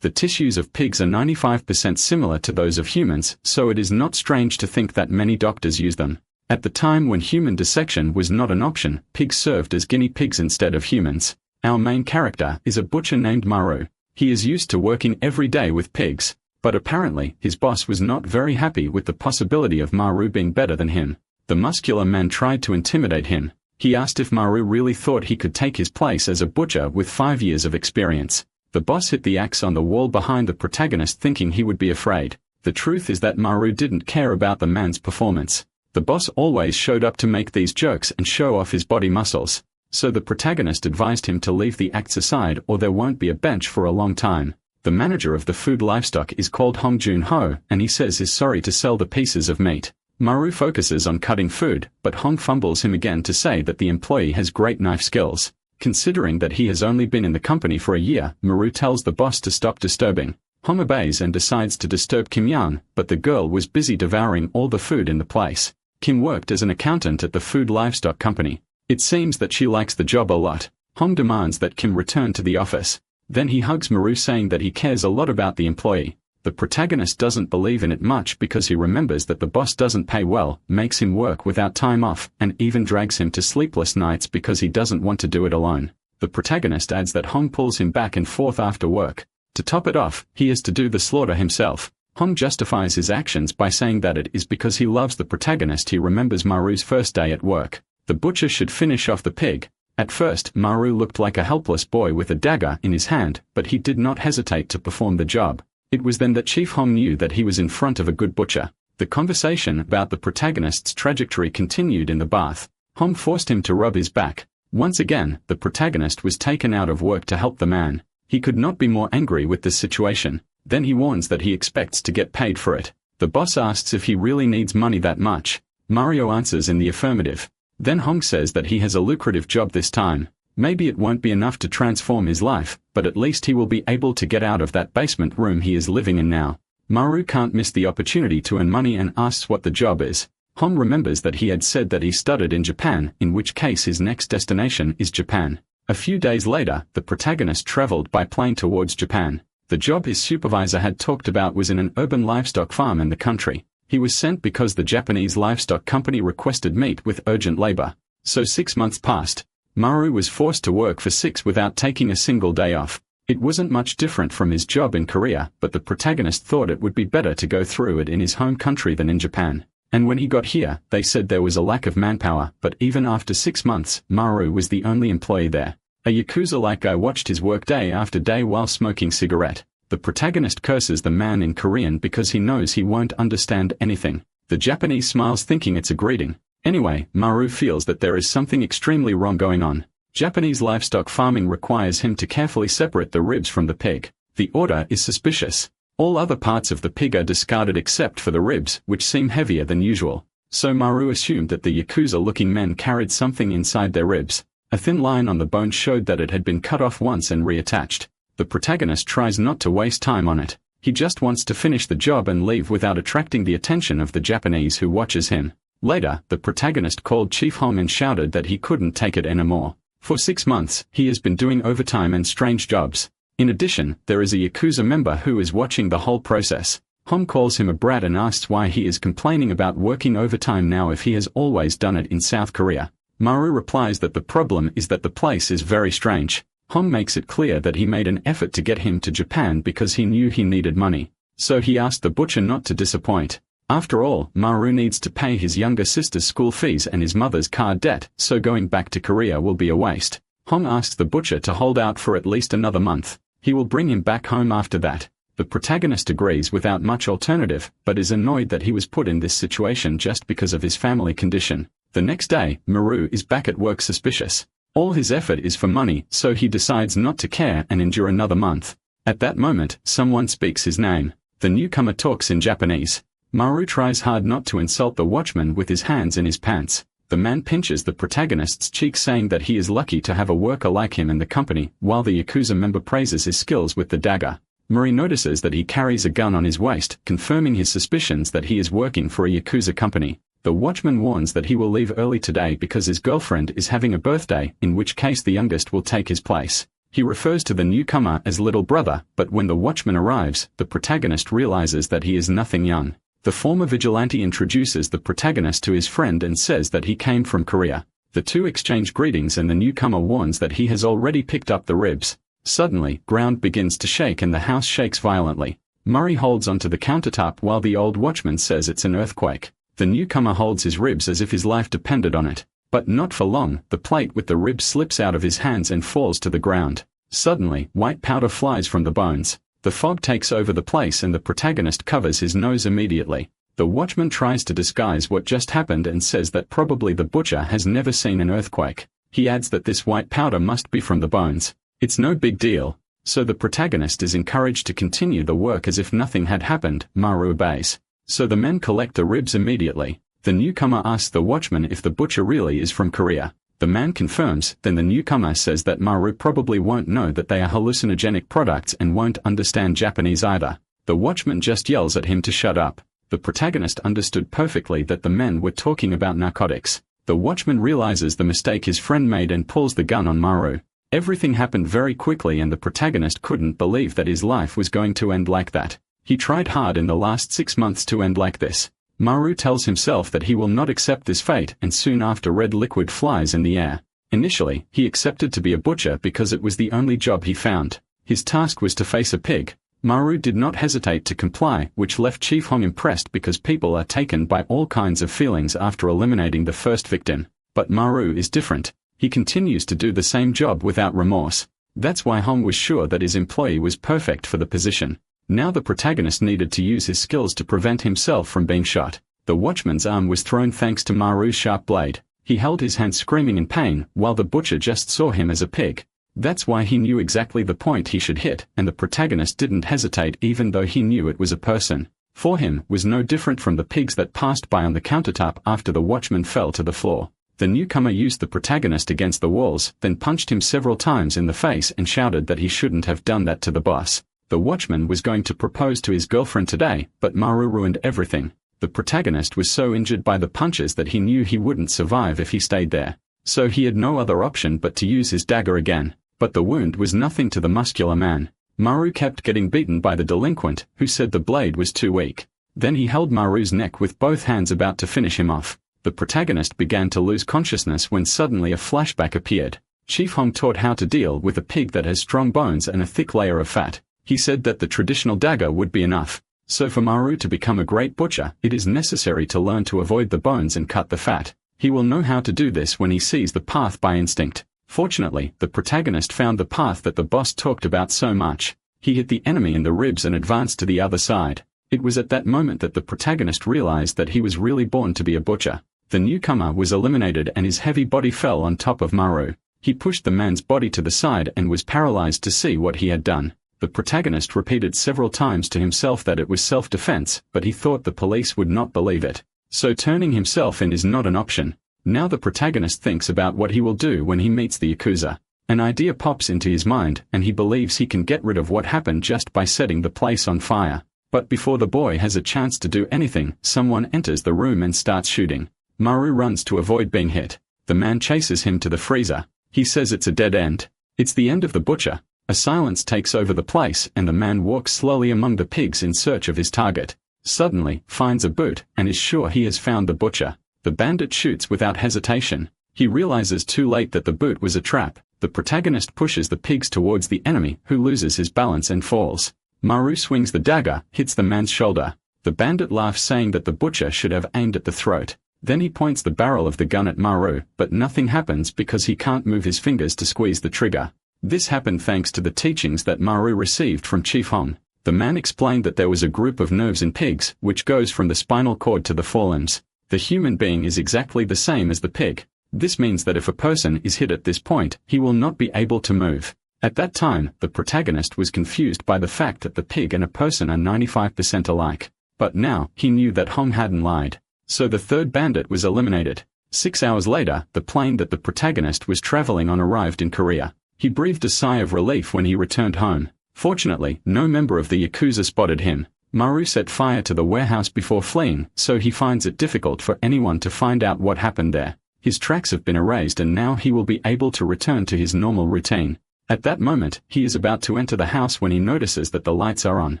The tissues of pigs are 95% similar to those of humans, so it is not strange to think that many doctors use them. At the time when human dissection was not an option, pigs served as guinea pigs instead of humans. Our main character is a butcher named Maru. He is used to working every day with pigs, but apparently his boss was not very happy with the possibility of Maru being better than him. The muscular man tried to intimidate him. He asked if Maru really thought he could take his place as a butcher with 5 years of experience. The boss hit the axe on the wall behind the protagonist thinking he would be afraid. The truth is that Maru didn't care about the man's performance. The boss always showed up to make these jokes and show off his body muscles. So the protagonist advised him to leave the axe aside or there won't be a bench for a long time. The manager of the food livestock is called Hong Jun-ho, and he says he's sorry to sell the pieces of meat. Maru focuses on cutting food, but Hong fumbles him again to say that the employee has great knife skills. Considering that he has only been in the company for a year, Maru tells the boss to stop disturbing. Hong obeys and decides to disturb Kim Yan, but the girl was busy devouring all the food in the place. Kim worked as an accountant at the food livestock company. It seems that she likes the job a lot. Hong demands that Kim return to the office. Then he hugs Maru saying that he cares a lot about the employee. The protagonist doesn't believe in it much because he remembers that the boss doesn't pay well, makes him work without time off, and even drags him to sleepless nights because he doesn't want to do it alone. The protagonist adds that Hong pulls him back and forth after work. To top it off, he is to do the slaughter himself. Hong justifies his actions by saying that it is because he loves the protagonist. He remembers Maru's first day at work. The butcher should finish off the pig. At first, Maru looked like a helpless boy with a dagger in his hand, but he did not hesitate to perform the job. It was then that Chief Hong knew that he was in front of a good butcher. The conversation about the protagonist's trajectory continued in the bath. Hong forced him to rub his back. Once again, the protagonist was taken out of work to help the man. He could not be more angry with this situation. Then he warns that he expects to get paid for it. The boss asks if he really needs money that much. Mario answers in the affirmative. Then Hong says that he has a lucrative job this time. Maybe it won't be enough to transform his life, but at least he will be able to get out of that basement room he is living in now. Maru can't miss the opportunity to earn money and asks what the job is. Hong remembers that he had said that he studied in Japan, in which case his next destination is Japan. A few days later, the protagonist traveled by plane towards Japan. The job his supervisor had talked about was in an urban livestock farm in the country. He was sent because the Japanese livestock company requested meat with urgent labor. So 6 months passed. Maru was forced to work for 6 without taking a single day off. It wasn't much different from his job in Korea, but the protagonist thought it would be better to go through it in his home country than in Japan. And when he got here, they said there was a lack of manpower, but even after 6 months, Maru was the only employee there. A Yakuza-like guy watched his work day after day while smoking cigarette. The protagonist curses the man in Korean because he knows he won't understand anything. The Japanese smiles thinking it's a greeting. Anyway, Maru feels that there is something extremely wrong going on. Japanese livestock farming requires him to carefully separate the ribs from the pig. The order is suspicious. All other parts of the pig are discarded except for the ribs, which seem heavier than usual. So Maru assumed that the Yakuza-looking men carried something inside their ribs. A thin line on the bone showed that it had been cut off once and reattached. The protagonist tries not to waste time on it. He just wants to finish the job and leave without attracting the attention of the Japanese who watches him. Later, the protagonist called Chief Hong and shouted that he couldn't take it anymore. For 6 months, he has been doing overtime and strange jobs. In addition, there is a Yakuza member who is watching the whole process. Hong calls him a brat and asks why he is complaining about working overtime now if he has always done it in South Korea. Maru replies that the problem is that the place is very strange. Hong makes it clear that he made an effort to get him to Japan because he knew he needed money. So he asked the butcher not to disappoint. After all, Maru needs to pay his younger sister's school fees and his mother's car debt, so going back to Korea will be a waste. Hong asks the butcher to hold out for at least another month. He will bring him back home after that. The protagonist agrees without much alternative, but is annoyed that he was put in this situation just because of his family condition. The next day, Maru is back at work suspicious. All his effort is for money, so he decides not to care and endure another month. At that moment, someone speaks his name. The newcomer talks in Japanese. Maru tries hard not to insult the watchman with his hands in his pants. The man pinches the protagonist's cheek saying that he is lucky to have a worker like him in the company, while the Yakuza member praises his skills with the dagger. Maru notices that he carries a gun on his waist, confirming his suspicions that he is working for a Yakuza company. The watchman warns that he will leave early today because his girlfriend is having a birthday, in which case the youngest will take his place. He refers to the newcomer as little brother, but when the watchman arrives, the protagonist realizes that he is nothing young. The former vigilante introduces the protagonist to his friend and says that he came from Korea. The two exchange greetings and the newcomer warns that he has already picked up the ribs. Suddenly, ground begins to shake and the house shakes violently. Murray holds onto the countertop while the old watchman says it's an earthquake. The newcomer holds his ribs as if his life depended on it. But not for long, the plate with the ribs slips out of his hands and falls to the ground. Suddenly, white powder flies from the bones. The fog takes over the place and the protagonist covers his nose immediately. The watchman tries to disguise what just happened and says that probably the butcher has never seen an earthquake. He adds that this white powder must be from the bones. It's no big deal. So the protagonist is encouraged to continue the work as if nothing had happened. Maru obeys. So the men collect the ribs immediately. The newcomer asks the watchman if the butcher really is from Korea. The man confirms, then the newcomer says that Maru probably won't know that they are hallucinogenic products and won't understand Japanese either. The watchman just yells at him to shut up. The protagonist understood perfectly that the men were talking about narcotics. The watchman realizes the mistake his friend made and pulls the gun on Maru. Everything happened very quickly and the protagonist couldn't believe that his life was going to end like that. He tried hard in the last 6 months to end like this. Maru tells himself that he will not accept this fate and soon after red liquid flies in the air. Initially, he accepted to be a butcher because it was the only job he found. His task was to face a pig. Maru did not hesitate to comply, which left Chief Hong impressed because people are taken by all kinds of feelings after eliminating the first victim. But Maru is different. He continues to do the same job without remorse. That's why Hong was sure that his employee was perfect for the position. Now the protagonist needed to use his skills to prevent himself from being shot. The watchman's arm was thrown thanks to Maru's sharp blade. He held his hand screaming in pain, while the butcher just saw him as a pig. That's why he knew exactly the point he should hit, and the protagonist didn't hesitate even though he knew it was a person. For him, was no different from the pigs that passed by on the countertop after the watchman fell to the floor. The newcomer used the protagonist against the walls, then punched him several times in the face and shouted that he shouldn't have done that to the boss. The watchman was going to propose to his girlfriend today, but Maru ruined everything. The protagonist was so injured by the punches that he knew he wouldn't survive if he stayed there. So he had no other option but to use his dagger again. But the wound was nothing to the muscular man. Maru kept getting beaten by the delinquent, who said the blade was too weak. Then he held Maru's neck with both hands about to finish him off. The protagonist began to lose consciousness when suddenly a flashback appeared. Chief Hong taught how to deal with a pig that has strong bones and a thick layer of fat. He said that the traditional dagger would be enough. So for Maru to become a great butcher, it is necessary to learn to avoid the bones and cut the fat. He will know how to do this when he sees the path by instinct. Fortunately, the protagonist found the path that the boss talked about so much. He hit the enemy in the ribs and advanced to the other side. It was at that moment that the protagonist realized that he was really born to be a butcher. The newcomer was eliminated and his heavy body fell on top of Maru. He pushed the man's body to the side and was paralyzed to see what he had done. The protagonist repeated several times to himself that it was self-defense, but he thought the police would not believe it. So turning himself in is not an option. Now the protagonist thinks about what he will do when he meets the Yakuza. An idea pops into his mind, and he believes he can get rid of what happened just by setting the place on fire. But before the boy has a chance to do anything, someone enters the room and starts shooting. Maru runs to avoid being hit. The man chases him to the freezer. He says it's a dead end. It's the end of the butcher. A silence takes over the place and the man walks slowly among the pigs in search of his target. Suddenly, finds a boot, and is sure he has found the butcher. The bandit shoots without hesitation. He realizes too late that the boot was a trap. The protagonist pushes the pigs towards the enemy, who loses his balance and falls. Maru swings the dagger, hits the man's shoulder. The bandit laughs saying that the butcher should have aimed at the throat. Then he points the barrel of the gun at Maru, but nothing happens because he can't move his fingers to squeeze the trigger. This happened thanks to the teachings that Maru received from Chief Hong. The man explained that there was a group of nerves in pigs, which goes from the spinal cord to the forelimbs. The human being is exactly the same as the pig. This means that if a person is hit at this point, he will not be able to move. At that time, the protagonist was confused by the fact that the pig and a person are 95% alike. But now, he knew that Hong hadn't lied. So the third bandit was eliminated. 6 hours later, the plane that the protagonist was traveling on arrived in Korea. He breathed a sigh of relief when he returned home. Fortunately, no member of the Yakuza spotted him. Maru set fire to the warehouse before fleeing, so he finds it difficult for anyone to find out what happened there. His tracks have been erased and now he will be able to return to his normal routine. At that moment, he is about to enter the house when he notices that the lights are on.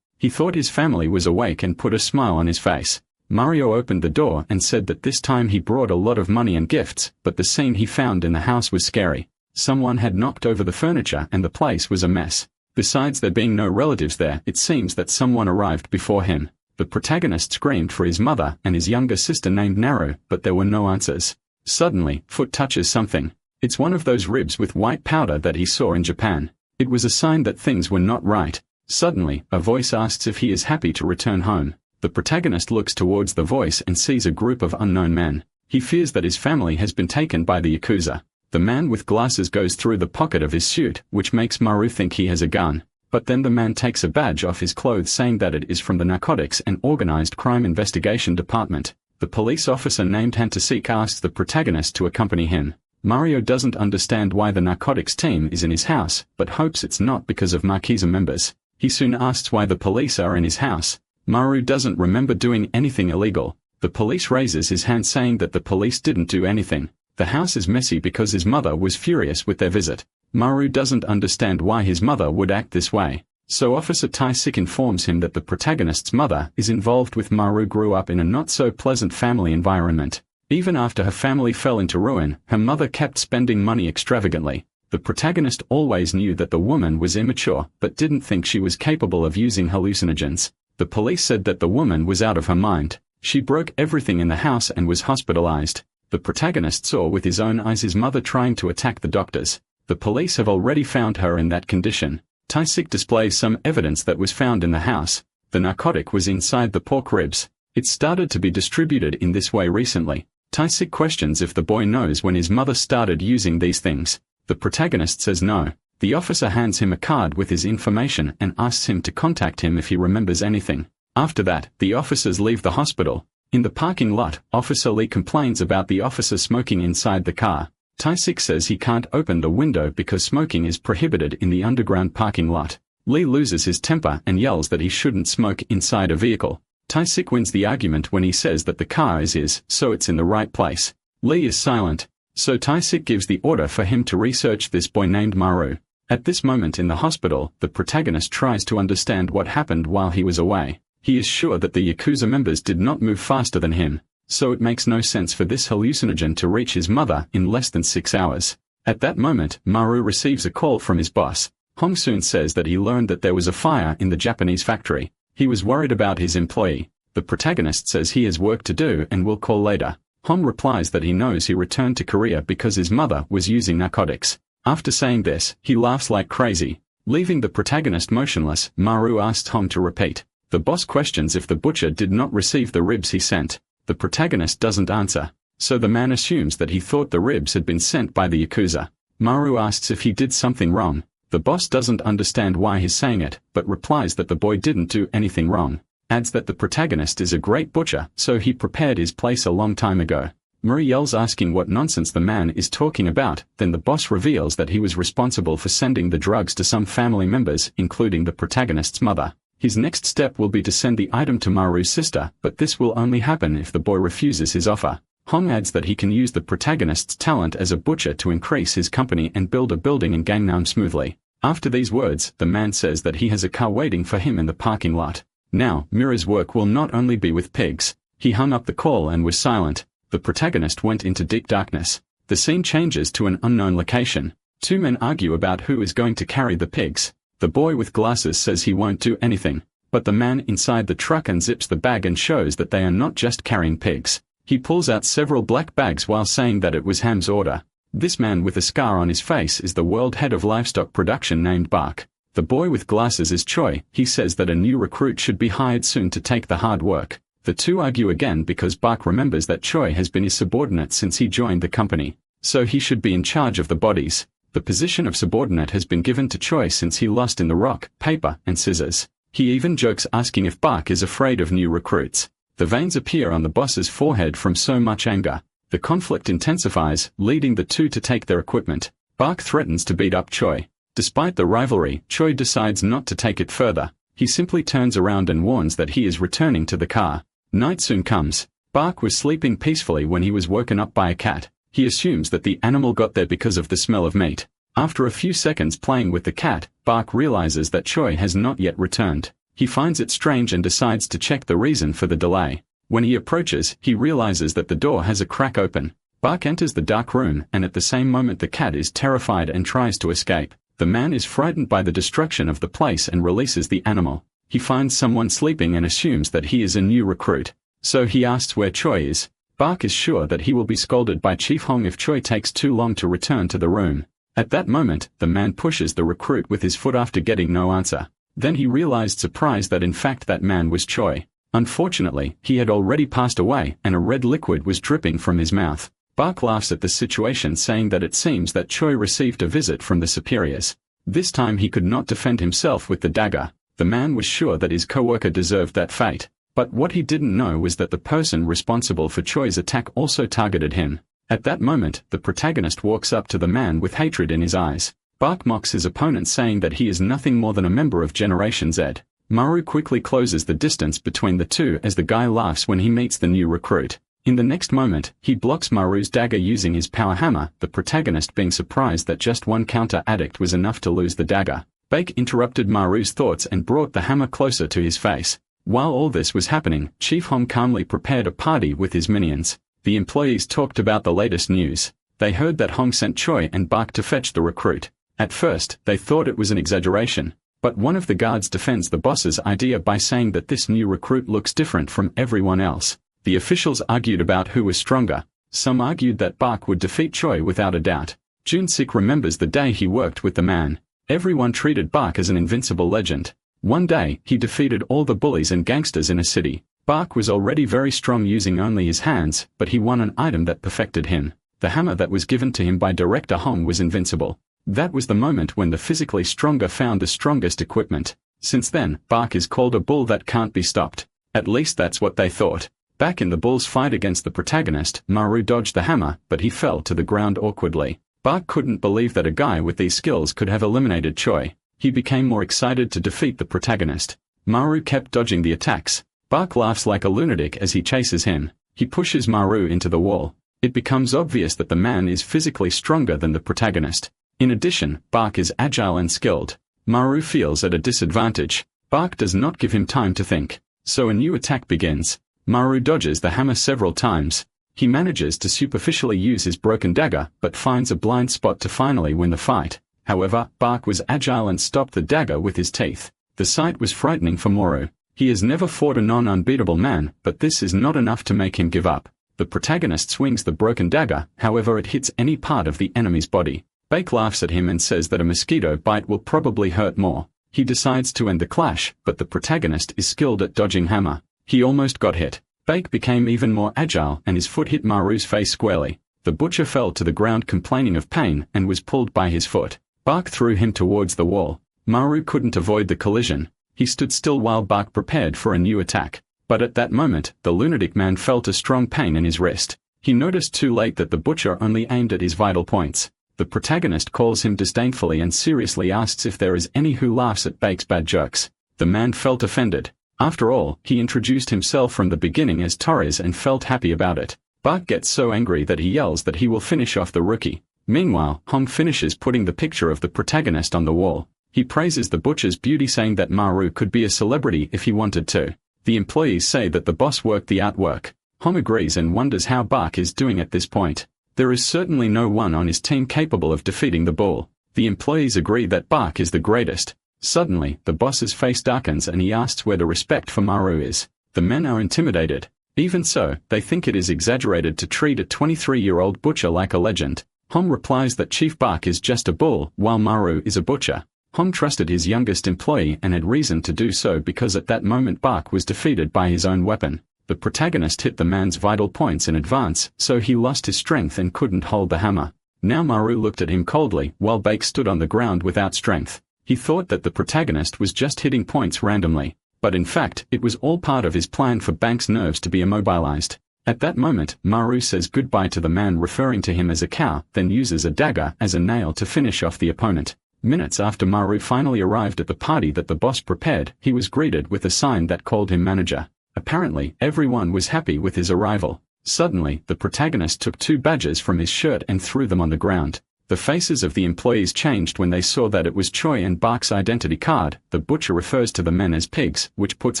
He thought his family was awake and put a smile on his face. Mario opened the door and said that this time he brought a lot of money and gifts, but the scene he found in the house was scary. Someone had knocked over the furniture and the place was a mess. Besides there being no relatives there, it seems that someone arrived before him. The protagonist screamed for his mother and his younger sister named Naru, but there were no answers. Suddenly, Foot touches something. It's one of those ribs with white powder that he saw in Japan. It was a sign that things were not right. Suddenly, a voice asks if he is happy to return home. The protagonist looks towards the voice and sees a group of unknown men. He fears that his family has been taken by the Yakuza. The man with glasses goes through the pocket of his suit, which makes Maru think he has a gun. But then the man takes a badge off his clothes saying that it is from the Narcotics and Organized Crime Investigation Department. The police officer named Hantasik asks the protagonist to accompany him. Mario doesn't understand why the narcotics team is in his house, but hopes it's not because of Marquisa members. He soon asks why the police are in his house. Maru doesn't remember doing anything illegal. The police raises his hand saying that the police didn't do anything. The house is messy because his mother was furious with their visit. Maru doesn't understand why his mother would act this way. So Officer Taisik informs him that the protagonist's mother is involved with Maru grew up in a not-so-pleasant family environment. Even after her family fell into ruin, her mother kept spending money extravagantly. The protagonist always knew that the woman was immature, but didn't think she was capable of using hallucinogens. The police said that the woman was out of her mind. She broke everything in the house and was hospitalized. The protagonist saw with his own eyes his mother trying to attack the doctors. The police have already found her in that condition. Taisik displays some evidence that was found in the house. The narcotic was inside the pork ribs. It started to be distributed in this way recently. Taisik questions if the boy knows when his mother started using these things. The protagonist says no. The officer hands him a card with his information and asks him to contact him if he remembers anything. After that, the officers leave the hospital. In the parking lot, Officer Lee complains about the officer smoking inside the car. Taisik says he can't open the window because smoking is prohibited in the underground parking lot. Lee loses his temper and yells that he shouldn't smoke inside a vehicle. Taisik wins the argument when he says that the car is his, so it's in the right place. Lee is silent. So Taisik gives the order for him to research this boy named Maru. At this moment in the hospital, the protagonist tries to understand what happened while he was away. He is sure that the Yakuza members did not move faster than him, so it makes no sense for this hallucinogen to reach his mother in less than 6 hours. At that moment, Maru receives a call from his boss. Hong Soon says that he learned that there was a fire in the Japanese factory. He was worried about his employee. The protagonist says he has work to do and will call later. Hong replies that he knows he returned to Korea because his mother was using narcotics. After saying this, he laughs like crazy. Leaving the protagonist motionless, Maru asks Hong to repeat. The boss questions if the butcher did not receive the ribs he sent. The protagonist doesn't answer, so the man assumes that he thought the ribs had been sent by the Yakuza. Maru asks if he did something wrong. The boss doesn't understand why he's saying it, but replies that the boy didn't do anything wrong. Adds that the protagonist is a great butcher, so he prepared his place a long time ago. Marie yells asking what nonsense the man is talking about, then the boss reveals that he was responsible for sending the drugs to some family members, including the protagonist's mother. His next step will be to send the item to Maru's sister, but this will only happen if the boy refuses his offer. Hong adds that he can use the protagonist's talent as a butcher to increase his company and build a building in Gangnam smoothly. After these words, the man says that he has a car waiting for him in the parking lot. Now, Mira's work will not only be with pigs. He hung up the call and was silent. The protagonist went into deep darkness. The scene changes to an unknown location. Two men argue about who is going to carry the pigs. The boy with glasses says he won't do anything, but the man inside the truck unzips the bag and shows that they are not just carrying pigs. He pulls out several black bags while saying that it was Ham's order. This man with a scar on his face is the world head of livestock production named Bark. The boy with glasses is Choi. He says that a new recruit should be hired soon to take the hard work. The two argue again because Bark remembers that Choi has been his subordinate since he joined the company, so he should be in charge of the bodies. The position of subordinate has been given to Choi since he lost in the rock, paper, and scissors. He even jokes asking if Bark is afraid of new recruits. The veins appear on the boss's forehead from so much anger. The conflict intensifies, leading the two to take their equipment. Bark threatens to beat up Choi. Despite the rivalry, Choi decides not to take it further. He simply turns around and warns that he is returning to the car. Night soon comes. Bark was sleeping peacefully when he was woken up by a cat. He assumes that the animal got there because of the smell of meat. After a few seconds playing with the cat, Bak realizes that Choi has not yet returned. He finds it strange and decides to check the reason for the delay. When he approaches, he realizes that the door has a crack open. Bak enters the dark room, and at the same moment the cat is terrified and tries to escape. The man is frightened by the destruction of the place and releases the animal. He finds someone sleeping and assumes that he is a new recruit. So he asks where Choi is. Bak is sure that he will be scolded by Chief Hong if Choi takes too long to return to the room. At that moment, the man pushes the recruit with his foot after getting no answer. Then he realized surprised that in fact that man was Choi. Unfortunately, he had already passed away and a red liquid was dripping from his mouth. Bak laughs at the situation, saying that it seems that Choi received a visit from the superiors. This time he could not defend himself with the dagger. The man was sure that his co-worker deserved that fate. But what he didn't know was that the person responsible for Choi's attack also targeted him. At that moment, the protagonist walks up to the man with hatred in his eyes. Bak mocks his opponent, saying that he is nothing more than a member of Generation Z. Maru quickly closes the distance between the two as the guy laughs when he meets the new recruit. In the next moment, he blocks Maru's dagger using his power hammer, the protagonist being surprised that just one counter addict was enough to lose the dagger. Bak interrupted Maru's thoughts and brought the hammer closer to his face. While all this was happening, Chief Hong calmly prepared a party with his minions. The employees talked about the latest news. They heard that Hong sent Choi and Bak to fetch the recruit. At first, they thought it was an exaggeration. But one of the guards defends the boss's idea by saying that this new recruit looks different from everyone else. The officials argued about who was stronger. Some argued that Bak would defeat Choi without a doubt. Jun-sik remembers the day he worked with the man. Everyone treated Bak as an invincible legend. One day, he defeated all the bullies and gangsters in a city. Bak was already very strong using only his hands, but he won an item that perfected him. The hammer that was given to him by Director Hong was invincible. That was the moment when the physically stronger found the strongest equipment. Since then, Bak is called a bull that can't be stopped. At least that's what they thought. Back in the bull's fight against the protagonist, Maru dodged the hammer, but he fell to the ground awkwardly. Bak couldn't believe that a guy with these skills could have eliminated Choi. He became more excited to defeat the protagonist. Maru kept dodging the attacks. Bak laughs like a lunatic as he chases him. He pushes Maru into the wall. It becomes obvious that the man is physically stronger than the protagonist. In addition, Bak is agile and skilled. Maru feels at a disadvantage. Bak does not give him time to think. So a new attack begins. Maru dodges the hammer several times. He manages to superficially use his broken dagger, but finds a blind spot to finally win the fight. However, Bak was agile and stopped the dagger with his teeth. The sight was frightening for Maru. He has never fought a non-unbeatable man, but this is not enough to make him give up. The protagonist swings the broken dagger, however it hits any part of the enemy's body. Bak laughs at him and says that a mosquito bite will probably hurt more. He decides to end the clash, but the protagonist is skilled at dodging hammer. He almost got hit. Bak became even more agile and his foot hit Maru's face squarely. The butcher fell to the ground complaining of pain and was pulled by his foot. Bak threw him towards the wall. Maru couldn't avoid the collision. He stood still while Bak prepared for a new attack. But at that moment, the lunatic man felt a strong pain in his wrist. He noticed too late that the butcher only aimed at his vital points. The protagonist calls him disdainfully and seriously asks if there is any who laughs at Bak's bad jokes. The man felt offended. After all, he introduced himself from the beginning as Torres and felt happy about it. Bak gets so angry that he yells that he will finish off the rookie. Meanwhile, Hong finishes putting the picture of the protagonist on the wall. He praises the butcher's beauty, saying that Maru could be a celebrity if he wanted to. The employees say that the boss worked the artwork. Hong agrees and wonders how Bak is doing at this point. There is certainly no one on his team capable of defeating the bull. The employees agree that Bak is the greatest. Suddenly, the boss's face darkens and he asks where the respect for Maru is. The men are intimidated. Even so, they think it is exaggerated to treat a 23-year-old butcher like a legend. Hong replies that Chief Bak is just a bull, while Maru is a butcher. Hong trusted his youngest employee and had reason to do so because at that moment Bak was defeated by his own weapon. The protagonist hit the man's vital points in advance, so he lost his strength and couldn't hold the hammer. Now Maru looked at him coldly, while Bak stood on the ground without strength. He thought that the protagonist was just hitting points randomly. But in fact, it was all part of his plan for Bak's nerves to be immobilized. At that moment, Maru says goodbye to the man, referring to him as a cow, then uses a dagger as a nail to finish off the opponent. Minutes after Maru finally arrived at the party that the boss prepared, he was greeted with a sign that called him manager. Apparently, everyone was happy with his arrival. Suddenly, the protagonist took 2 badges from his shirt and threw them on the ground. The faces of the employees changed when they saw that it was Choi and Bak's identity card. The butcher refers to the men as pigs, which puts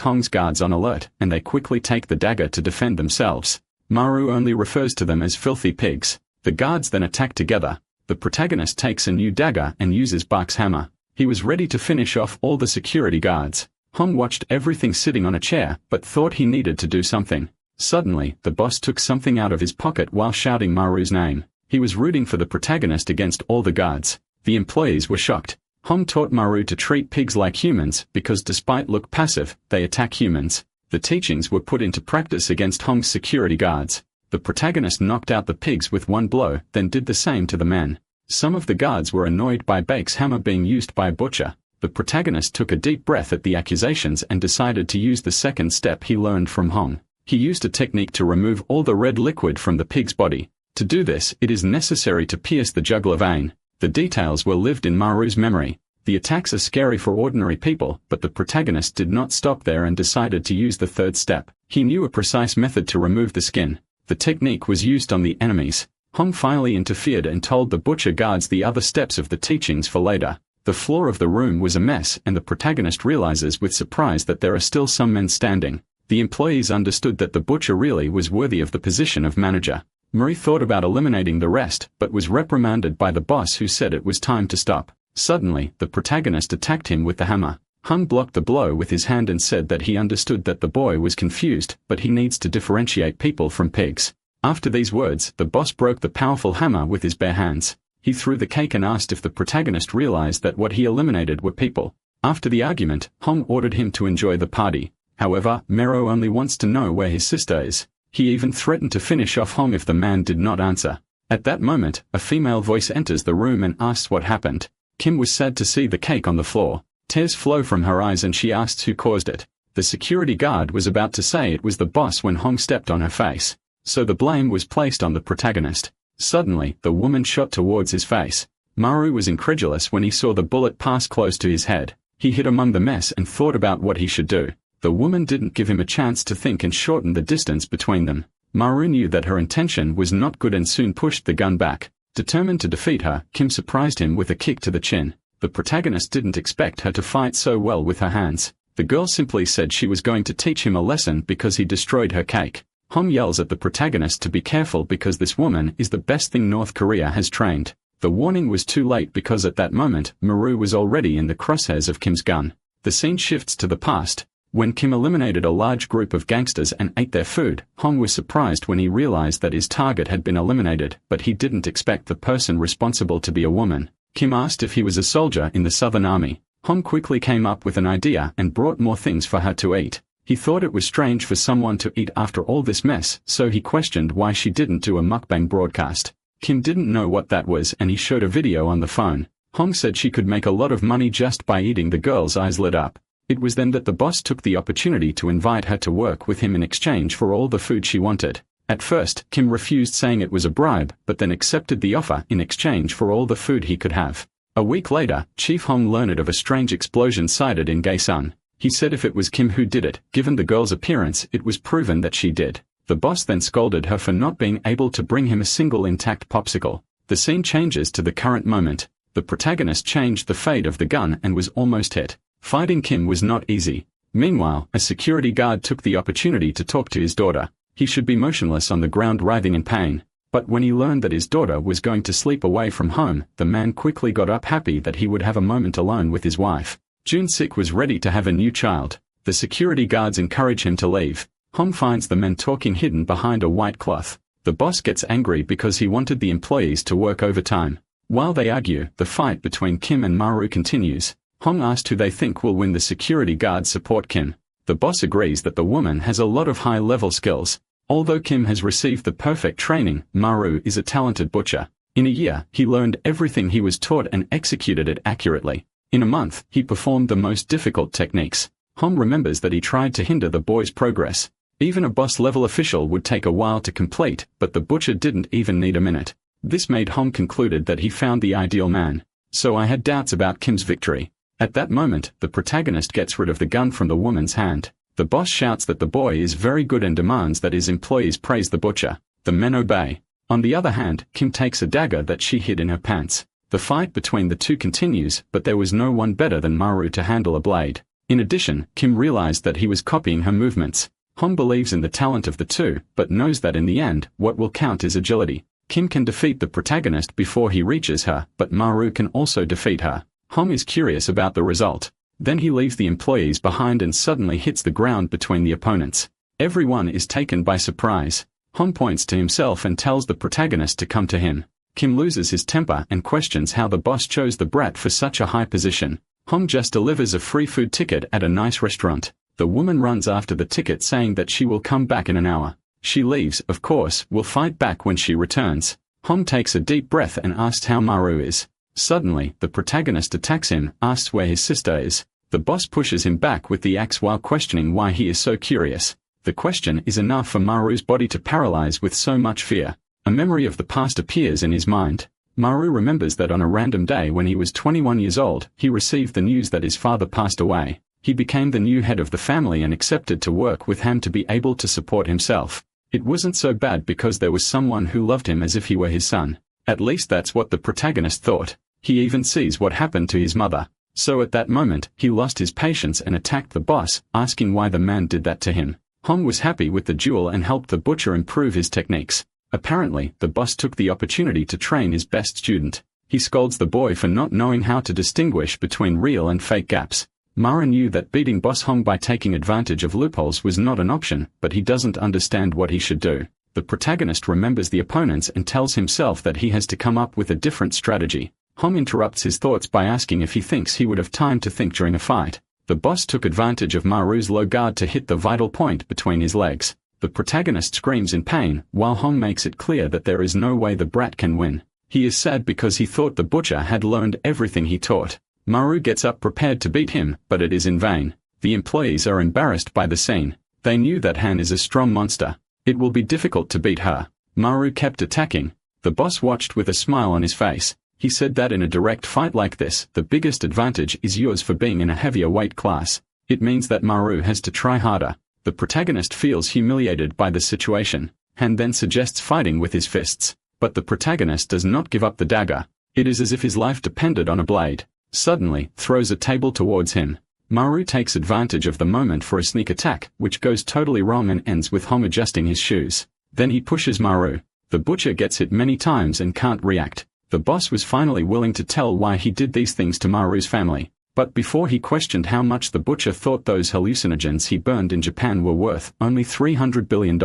Hong's guards on alert, and they quickly take the dagger to defend themselves. Maru only refers to them as filthy pigs. The guards then attack together. The protagonist takes a new dagger and uses Bak's hammer. He was ready to finish off all the security guards. Hong watched everything sitting on a chair, but thought he needed to do something. Suddenly, the boss took something out of his pocket while shouting Maru's name. He was rooting for the protagonist against all the guards. The employees were shocked. Hong taught Maru to treat pigs like humans because despite look passive, they attack humans. The teachings were put into practice against Hong's security guards. The protagonist knocked out the pigs with one blow, then did the same to the men. Some of the guards were annoyed by Bake's hammer being used by a butcher. The protagonist took a deep breath at the accusations and decided to use the second step he learned from Hong. He used a technique to remove all the red liquid from the pig's body. To do this, it is necessary to pierce the jugular vein. The details were lived in Maru's memory. The attacks are scary for ordinary people, but the protagonist did not stop there and decided to use the third step. He knew a precise method to remove the skin. The technique was used on the enemies. Hong finally interfered and told the butcher guards the other steps of the teachings for later. The floor of the room was a mess, and the protagonist realizes with surprise that there are still some men standing. The employees understood that the butcher really was worthy of the position of manager. Marie thought about eliminating the rest, but was reprimanded by the boss who said it was time to stop. Suddenly, the protagonist attacked him with the hammer. Hong blocked the blow with his hand and said that he understood that the boy was confused, but he needs to differentiate people from pigs. After these words, the boss broke the powerful hammer with his bare hands. He threw the cake and asked if the protagonist realized that what he eliminated were people. After the argument, Hong ordered him to enjoy the party. However, Mero only wants to know where his sister is. He even threatened to finish off Hong if the man did not answer. At that moment, a female voice enters the room and asks what happened. Kim was sad to see the cake on the floor. Tears flow from her eyes and she asks who caused it. The security guard was about to say it was the boss when Hong stepped on her face. So the blame was placed on the protagonist. Suddenly, the woman shot towards his face. Maru was incredulous when he saw the bullet pass close to his head. He hid among the mess and thought about what he should do. The woman didn't give him a chance to think and shortened the distance between them. Maru knew that her intention was not good and soon pushed the gun back. Determined to defeat her, Kim surprised him with a kick to the chin. The protagonist didn't expect her to fight so well with her hands. The girl simply said she was going to teach him a lesson because he destroyed her cake. Hong yells at the protagonist to be careful because this woman is the best thing North Korea has trained. The warning was too late because at that moment, Maru was already in the crosshairs of Kim's gun. The scene shifts to the past. When Kim eliminated a large group of gangsters and ate their food, Hong was surprised when he realized that his target had been eliminated, but he didn't expect the person responsible to be a woman. Kim asked if he was a soldier in the Southern Army. Hong quickly came up with an idea and brought more things for her to eat. He thought it was strange for someone to eat after all this mess, so he questioned why she didn't do a mukbang broadcast. Kim didn't know what that was and he showed a video on the phone. Hong said she could make a lot of money just by eating. The girl's eyes lit up. It was then that the boss took the opportunity to invite her to work with him in exchange for all the food she wanted. At first, Kim refused, saying it was a bribe, but then accepted the offer in exchange for all the food he could have. A week later, Chief Hong learned of a strange explosion sighted in Gaesan. He said if it was Kim who did it, given the girl's appearance, it was proven that she did. The boss then scolded her for not being able to bring him a single intact popsicle. The scene changes to the current moment. The protagonist changed the fate of the gun and was almost hit. Fighting Kim was not easy. Meanwhile, a security guard took the opportunity to talk to his daughter. He should be motionless on the ground writhing in pain. But when he learned that his daughter was going to sleep away from home, the man quickly got up happy that he would have a moment alone with his wife. Jun-sik was ready to have a new child. The security guards encourage him to leave. Hong finds the men talking hidden behind a white cloth. The boss gets angry because he wanted the employees to work overtime. While they argue, the fight between Kim and Maru continues. Hong asked who they think will win. The security guards support Kim. The boss agrees that the woman has a lot of high-level skills. Although Kim has received the perfect training, Maru is a talented butcher. In a year, he learned everything he was taught and executed it accurately. In a month, he performed the most difficult techniques. Hong remembers that he tried to hinder the boy's progress. Even a boss-level official would take a while to complete, but the butcher didn't even need a minute. This made Hong concluded that he found the ideal man. So I had doubts about Kim's victory. At that moment, the protagonist gets rid of the gun from the woman's hand. The boss shouts that the boy is very good and demands that his employees praise the butcher. The men obey. On the other hand, Kim takes a dagger that she hid in her pants. The fight between the two continues, but there was no one better than Maru to handle a blade. In addition, Kim realized that he was copying her movements. Hong believes in the talent of the two, but knows that in the end, what will count is agility. Kim can defeat the protagonist before he reaches her, but Maru can also defeat her. Hong is curious about the result. Then he leaves the employees behind and suddenly hits the ground between the opponents. Everyone is taken by surprise. Hong points to himself and tells the protagonist to come to him. Kim loses his temper and questions how the boss chose the brat for such a high position. Hong just delivers a free food ticket at a nice restaurant. The woman runs after the ticket saying that she will come back in an hour. She leaves, of course, will fight back when she returns. Hong takes a deep breath and asks how Maru is. Suddenly, the protagonist attacks him, asks where his sister is. The boss pushes him back with the axe while questioning why he is so curious. The question is enough for Maru's body to paralyze with so much fear. A memory of the past appears in his mind. Maru remembers that on a random day when he was 21 years old, he received the news that his father passed away. He became the new head of the family and accepted to work with him to be able to support himself. It wasn't so bad because there was someone who loved him as if he were his son. At least that's what the protagonist thought. He even sees what happened to his mother. So at that moment, he lost his patience and attacked the boss, asking why the man did that to him. Hong was happy with the duel and helped the butcher improve his techniques. Apparently, the boss took the opportunity to train his best student. He scolds the boy for not knowing how to distinguish between real and fake gaps. Mara knew that beating Boss Hong by taking advantage of loopholes was not an option, but he doesn't understand what he should do. The protagonist remembers the opponents and tells himself that he has to come up with a different strategy. Hong interrupts his thoughts by asking if he thinks he would have time to think during a fight. The boss took advantage of Maru's low guard to hit the vital point between his legs. The protagonist screams in pain, while Hong makes it clear that there is no way the brat can win. He is sad because he thought the butcher had learned everything he taught. Maru gets up prepared to beat him, but it is in vain. The employees are embarrassed by the scene. They knew that Han is a strong monster. It will be difficult to beat her. Maru kept attacking. The boss watched with a smile on his face. He said that in a direct fight like this, the biggest advantage is yours for being in a heavier weight class. It means that Maru has to try harder. The protagonist feels humiliated by the situation. Han then suggests fighting with his fists. But the protagonist does not give up the dagger. It is as if his life depended on a blade. Suddenly, throws a table towards him. Maru takes advantage of the moment for a sneak attack, which goes totally wrong and ends with Hong adjusting his shoes. Then he pushes Maru. The butcher gets hit many times and can't react. The boss was finally willing to tell why he did these things to Maru's family. But before he questioned how much the butcher thought those hallucinogens he burned in Japan were worth, only $300 billion.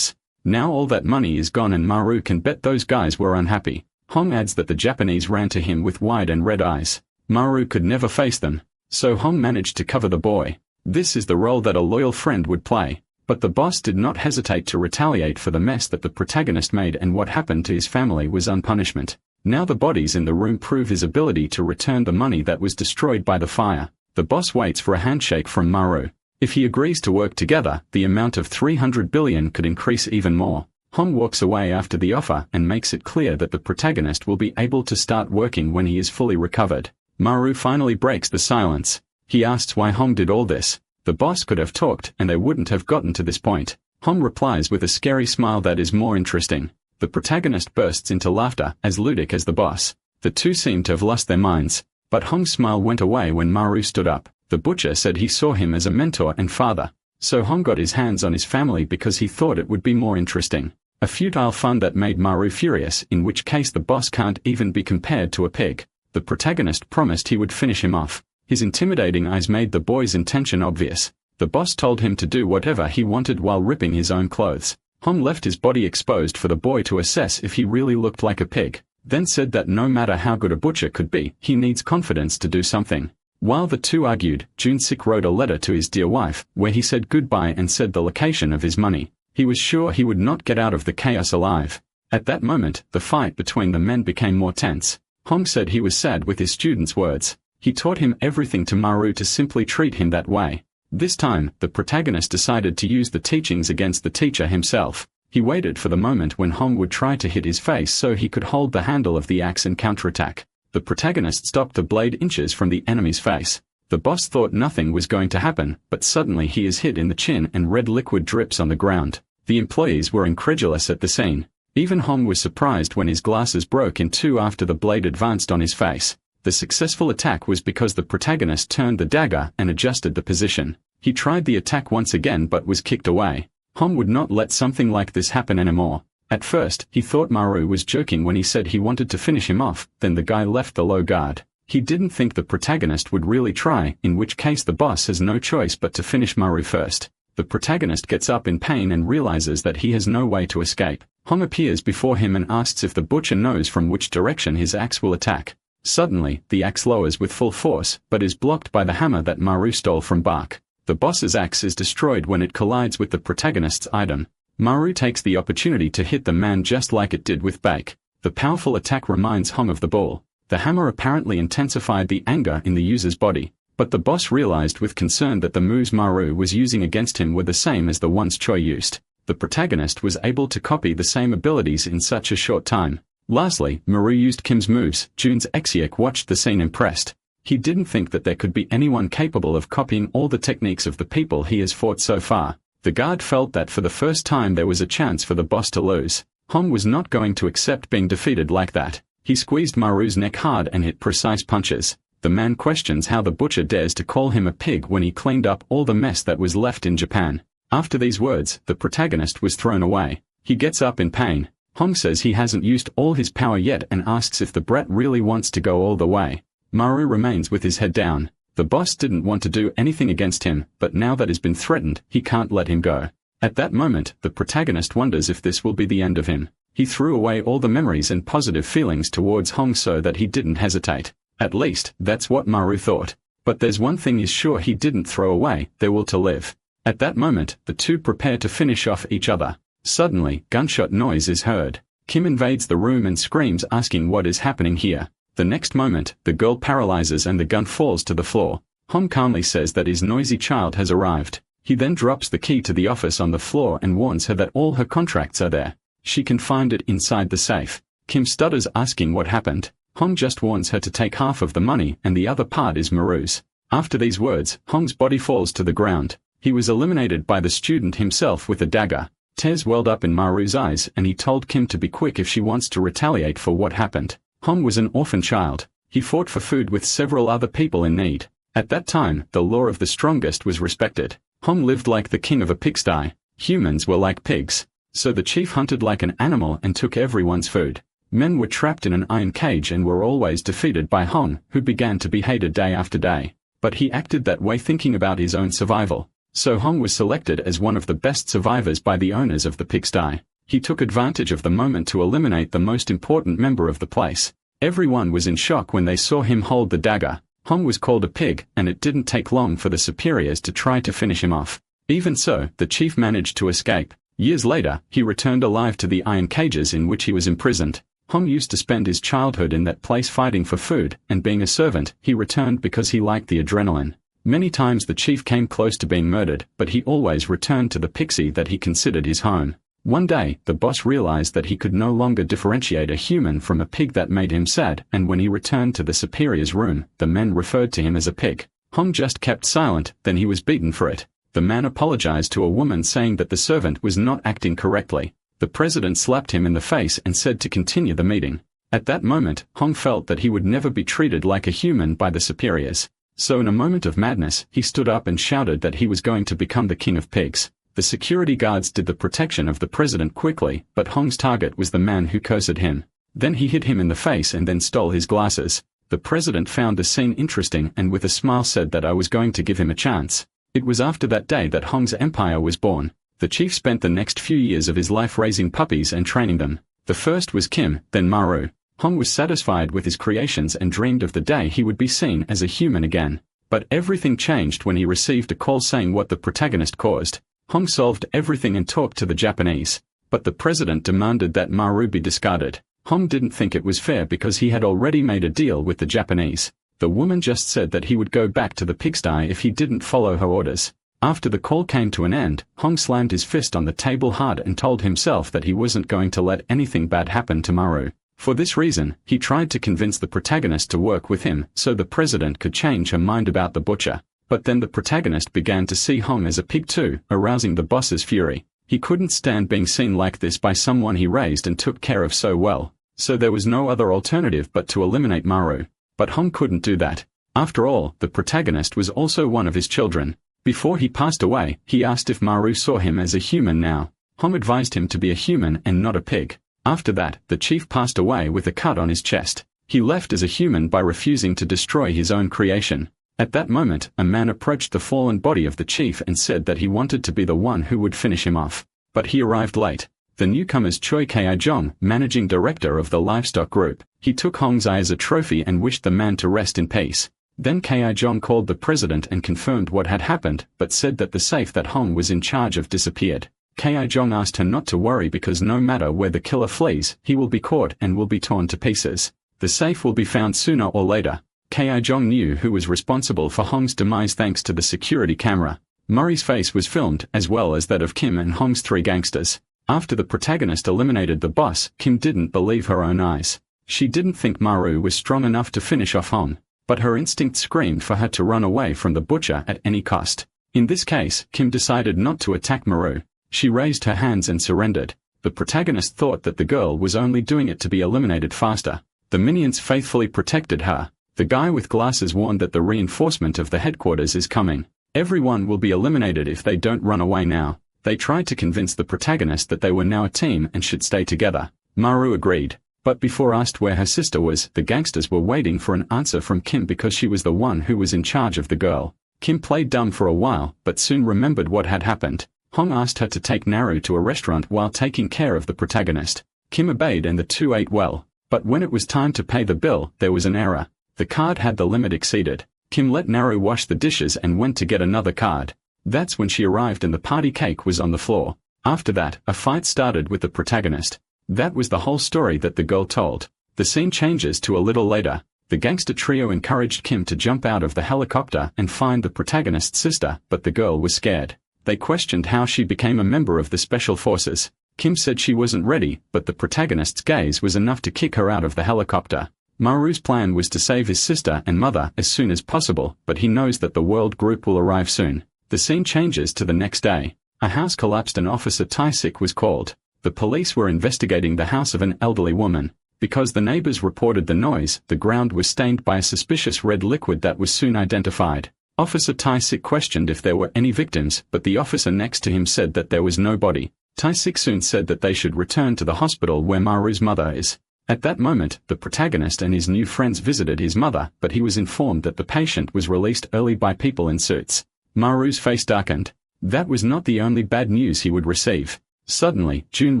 Now all that money is gone and Maru can bet those guys were unhappy. Hong adds that the Japanese ran to him with wide and red eyes. Maru could never face them. So Hong managed to cover the boy. This is the role that a loyal friend would play. But the boss did not hesitate to retaliate for the mess that the protagonist made, and what happened to his family was unpunishment. Now the bodies in the room prove his ability to return the money that was destroyed by the fire. The boss waits for a handshake from Maru. If he agrees to work together, the amount of 300 billion could increase even more. Hong walks away after the offer and makes it clear that the protagonist will be able to start working when he is fully recovered. Maru finally breaks the silence. He asks why Hong did all this. The boss could have talked and they wouldn't have gotten to this point. Hong replies with a scary smile that is more interesting. The protagonist bursts into laughter, as ludic as the boss. The two seem to have lost their minds. But Hong's smile went away when Maru stood up. The butcher said he saw him as a mentor and father. So Hong got his hands on his family because he thought it would be more interesting. A futile fun that made Maru furious, in which case the boss can't even be compared to a pig. The protagonist promised he would finish him off. His intimidating eyes made the boy's intention obvious. The boss told him to do whatever he wanted while ripping his own clothes. Hong left his body exposed for the boy to assess if he really looked like a pig, then said that no matter how good a butcher could be, he needs confidence to do something. While the two argued, Jun-sik wrote a letter to his dear wife, where he said goodbye and said the location of his money. He was sure he would not get out of the chaos alive. At that moment, the fight between the men became more tense. Hong said he was sad with his student's words. He taught him everything to Maru to simply treat him that way. This time, the protagonist decided to use the teachings against the teacher himself. He waited for the moment when Hong would try to hit his face so he could hold the handle of the axe and counterattack. The protagonist stopped the blade inches from the enemy's face. The boss thought nothing was going to happen, but suddenly he is hit in the chin and red liquid drips on the ground. The employees were incredulous at the scene. Even Hong was surprised when his glasses broke in two after the blade advanced on his face. The successful attack was because the protagonist turned the dagger and adjusted the position. He tried the attack once again but was kicked away. Hong would not let something like this happen anymore. At first, he thought Maru was joking when he said he wanted to finish him off, then the guy left the low guard. He didn't think the protagonist would really try, in which case the boss has no choice but to finish Maru first. The protagonist gets up in pain and realizes that he has no way to escape. Hong appears before him and asks if the butcher knows from which direction his axe will attack. Suddenly, the axe lowers with full force, but is blocked by the hammer that Maru stole from Bark. The boss's axe is destroyed when it collides with the protagonist's item. Maru takes the opportunity to hit the man just like it did with Bake. The powerful attack reminds Hong of the bull. The hammer apparently intensified the anger in the user's body, but the boss realized with concern that the moves Maru was using against him were the same as the ones Choi used. The protagonist was able to copy the same abilities in such a short time. Lastly, Maru used Kim's moves. Jun's Exiek watched the scene impressed. He didn't think that there could be anyone capable of copying all the techniques of the people he has fought so far. The guard felt that for the first time there was a chance for the boss to lose. Hong was not going to accept being defeated like that. He squeezed Maru's neck hard and hit precise punches. The man questions how the butcher dares to call him a pig when he cleaned up all the mess that was left in Japan. After these words, the protagonist was thrown away. He gets up in pain. Hong says he hasn't used all his power yet and asks if the brat really wants to go all the way. Maru remains with his head down. The boss didn't want to do anything against him, but now that he's been threatened, he can't let him go. At that moment, the protagonist wonders if this will be the end of him. He threw away all the memories and positive feelings towards Hong so that he didn't hesitate. At least, that's what Maru thought. But there's one thing he's sure he didn't throw away, their will to live. At that moment, the two prepare to finish off each other. Suddenly, gunshot noise is heard. Kim invades the room and screams asking what is happening here. The next moment, the girl paralyzes and the gun falls to the floor. Hong calmly says that his noisy child has arrived. He then drops the key to the office on the floor and warns her that all her contracts are there. She can find it inside the safe. Kim stutters asking what happened. Hong just warns her to take half of the money and the other part is Maru's. After these words, Hong's body falls to the ground. He was eliminated by the student himself with a dagger. Tears welled up in Maru's eyes and he told Kim to be quick if she wants to retaliate for what happened. Hong was an orphan child. He fought for food with several other people in need. At that time, the law of the strongest was respected. Hong lived like the king of a pigsty. Humans were like pigs. So the chief hunted like an animal and took everyone's food. Men were trapped in an iron cage and were always defeated by Hong, who began to be hated day after day. But he acted that way thinking about his own survival. So Hong was selected as one of the best survivors by the owners of the pigsty. He took advantage of the moment to eliminate the most important member of the place. Everyone was in shock when they saw him hold the dagger. Hong was called a pig, and it didn't take long for the superiors to try to finish him off. Even so, the chief managed to escape. Years later, he returned alive to the iron cages in which he was imprisoned. Hong used to spend his childhood in that place fighting for food, and being a servant, he returned because he liked the adrenaline. Many times the chief came close to being murdered, but he always returned to the pixie that he considered his home. One day, the boss realized that he could no longer differentiate a human from a pig that made him sad, and when he returned to the superior's room, the men referred to him as a pig. Hong just kept silent, then he was beaten for it. The man apologized to a woman saying that the servant was not acting correctly. The president slapped him in the face and said to continue the meeting. At that moment, Hong felt that he would never be treated like a human by the superiors. So in a moment of madness, he stood up and shouted that he was going to become the king of pigs. The security guards did the protection of the president quickly, but Hong's target was the man who cursed him. Then he hit him in the face and then stole his glasses. The president found the scene interesting and with a smile said that I was going to give him a chance. It was after that day that Hong's empire was born. The chief spent the next few years of his life raising puppies and training them. The first was Kim, then Maru. Hong was satisfied with his creations and dreamed of the day he would be seen as a human again. But everything changed when he received a call saying what the protagonist caused. Hong solved everything and talked to the Japanese. But the president demanded that Maru be discarded. Hong didn't think it was fair because he had already made a deal with the Japanese. The woman just said that he would go back to the pigsty if he didn't follow her orders. After the call came to an end, Hong slammed his fist on the table hard and told himself that he wasn't going to let anything bad happen to Maru. For this reason, he tried to convince the protagonist to work with him so the president could change her mind about the butcher. But then the protagonist began to see Hong as a pig too, arousing the boss's fury. He couldn't stand being seen like this by someone he raised and took care of so well, so there was no other alternative but to eliminate Maru. But Hong couldn't do that. After all, the protagonist was also one of his children. Before he passed away, he asked if Maru saw him as a human now. Hong advised him to be a human and not a pig. After that, the chief passed away with a cut on his chest. He left as a human by refusing to destroy his own creation. At that moment, a man approached the fallen body of the chief and said that he wanted to be the one who would finish him off. But he arrived late. The newcomer's Choi Ki-jong, managing director of the livestock group. He took Hong's eye as a trophy and wished the man to rest in peace. Then Ki-jong called the president and confirmed what had happened, but said that the safe that Hong was in charge of disappeared. Ki-jong asked her not to worry because no matter where the killer flees, he will be caught and will be torn to pieces. The safe will be found sooner or later. Ki-jong knew who was responsible for Hong's demise thanks to the security camera. Murray's face was filmed, as well as that of Kim and Hong's 3 gangsters. After the protagonist eliminated the boss, Kim didn't believe her own eyes. She didn't think Maru was strong enough to finish off Hong, but her instinct screamed for her to run away from the butcher at any cost. In this case, Kim decided not to attack Maru. She raised her hands and surrendered. The protagonist thought that the girl was only doing it to be eliminated faster. The minions faithfully protected her. The guy with glasses warned that the reinforcement of the headquarters is coming. Everyone will be eliminated if they don't run away now. They tried to convince the protagonist that they were now a team and should stay together. Maru agreed. But before asked where her sister was, the gangsters were waiting for an answer from Kim because she was the one who was in charge of the girl. Kim played dumb for a while, but soon remembered what had happened. Hong asked her to take Naru to a restaurant while taking care of the protagonist. Kim obeyed and the two ate well. But when it was time to pay the bill, there was an error. The card had the limit exceeded. Kim let Naru wash the dishes and went to get another card. That's when she arrived and the party cake was on the floor. After that, a fight started with the protagonist. That was the whole story that the girl told. The scene changes to a little later. The gangster trio encouraged Kim to jump out of the helicopter and find the protagonist's sister, but the girl was scared. They questioned how she became a member of the special forces. Kim said she wasn't ready, but the protagonist's gaze was enough to kick her out of the helicopter. Maru's plan was to save his sister and mother as soon as possible, but he knows that the world group will arrive soon. The scene changes to the next day. A house collapsed and Officer Taisik was called. The police were investigating the house of an elderly woman. Because the neighbors reported the noise, the ground was stained by a suspicious red liquid that was soon identified. Officer Taisik questioned if there were any victims, but the officer next to him said that there was no body. Taisik soon said that they should return to the hospital where Maru's mother is. At that moment, the protagonist and his new friends visited his mother, but he was informed that the patient was released early by people in suits. Maru's face darkened. That was not the only bad news he would receive. Suddenly, June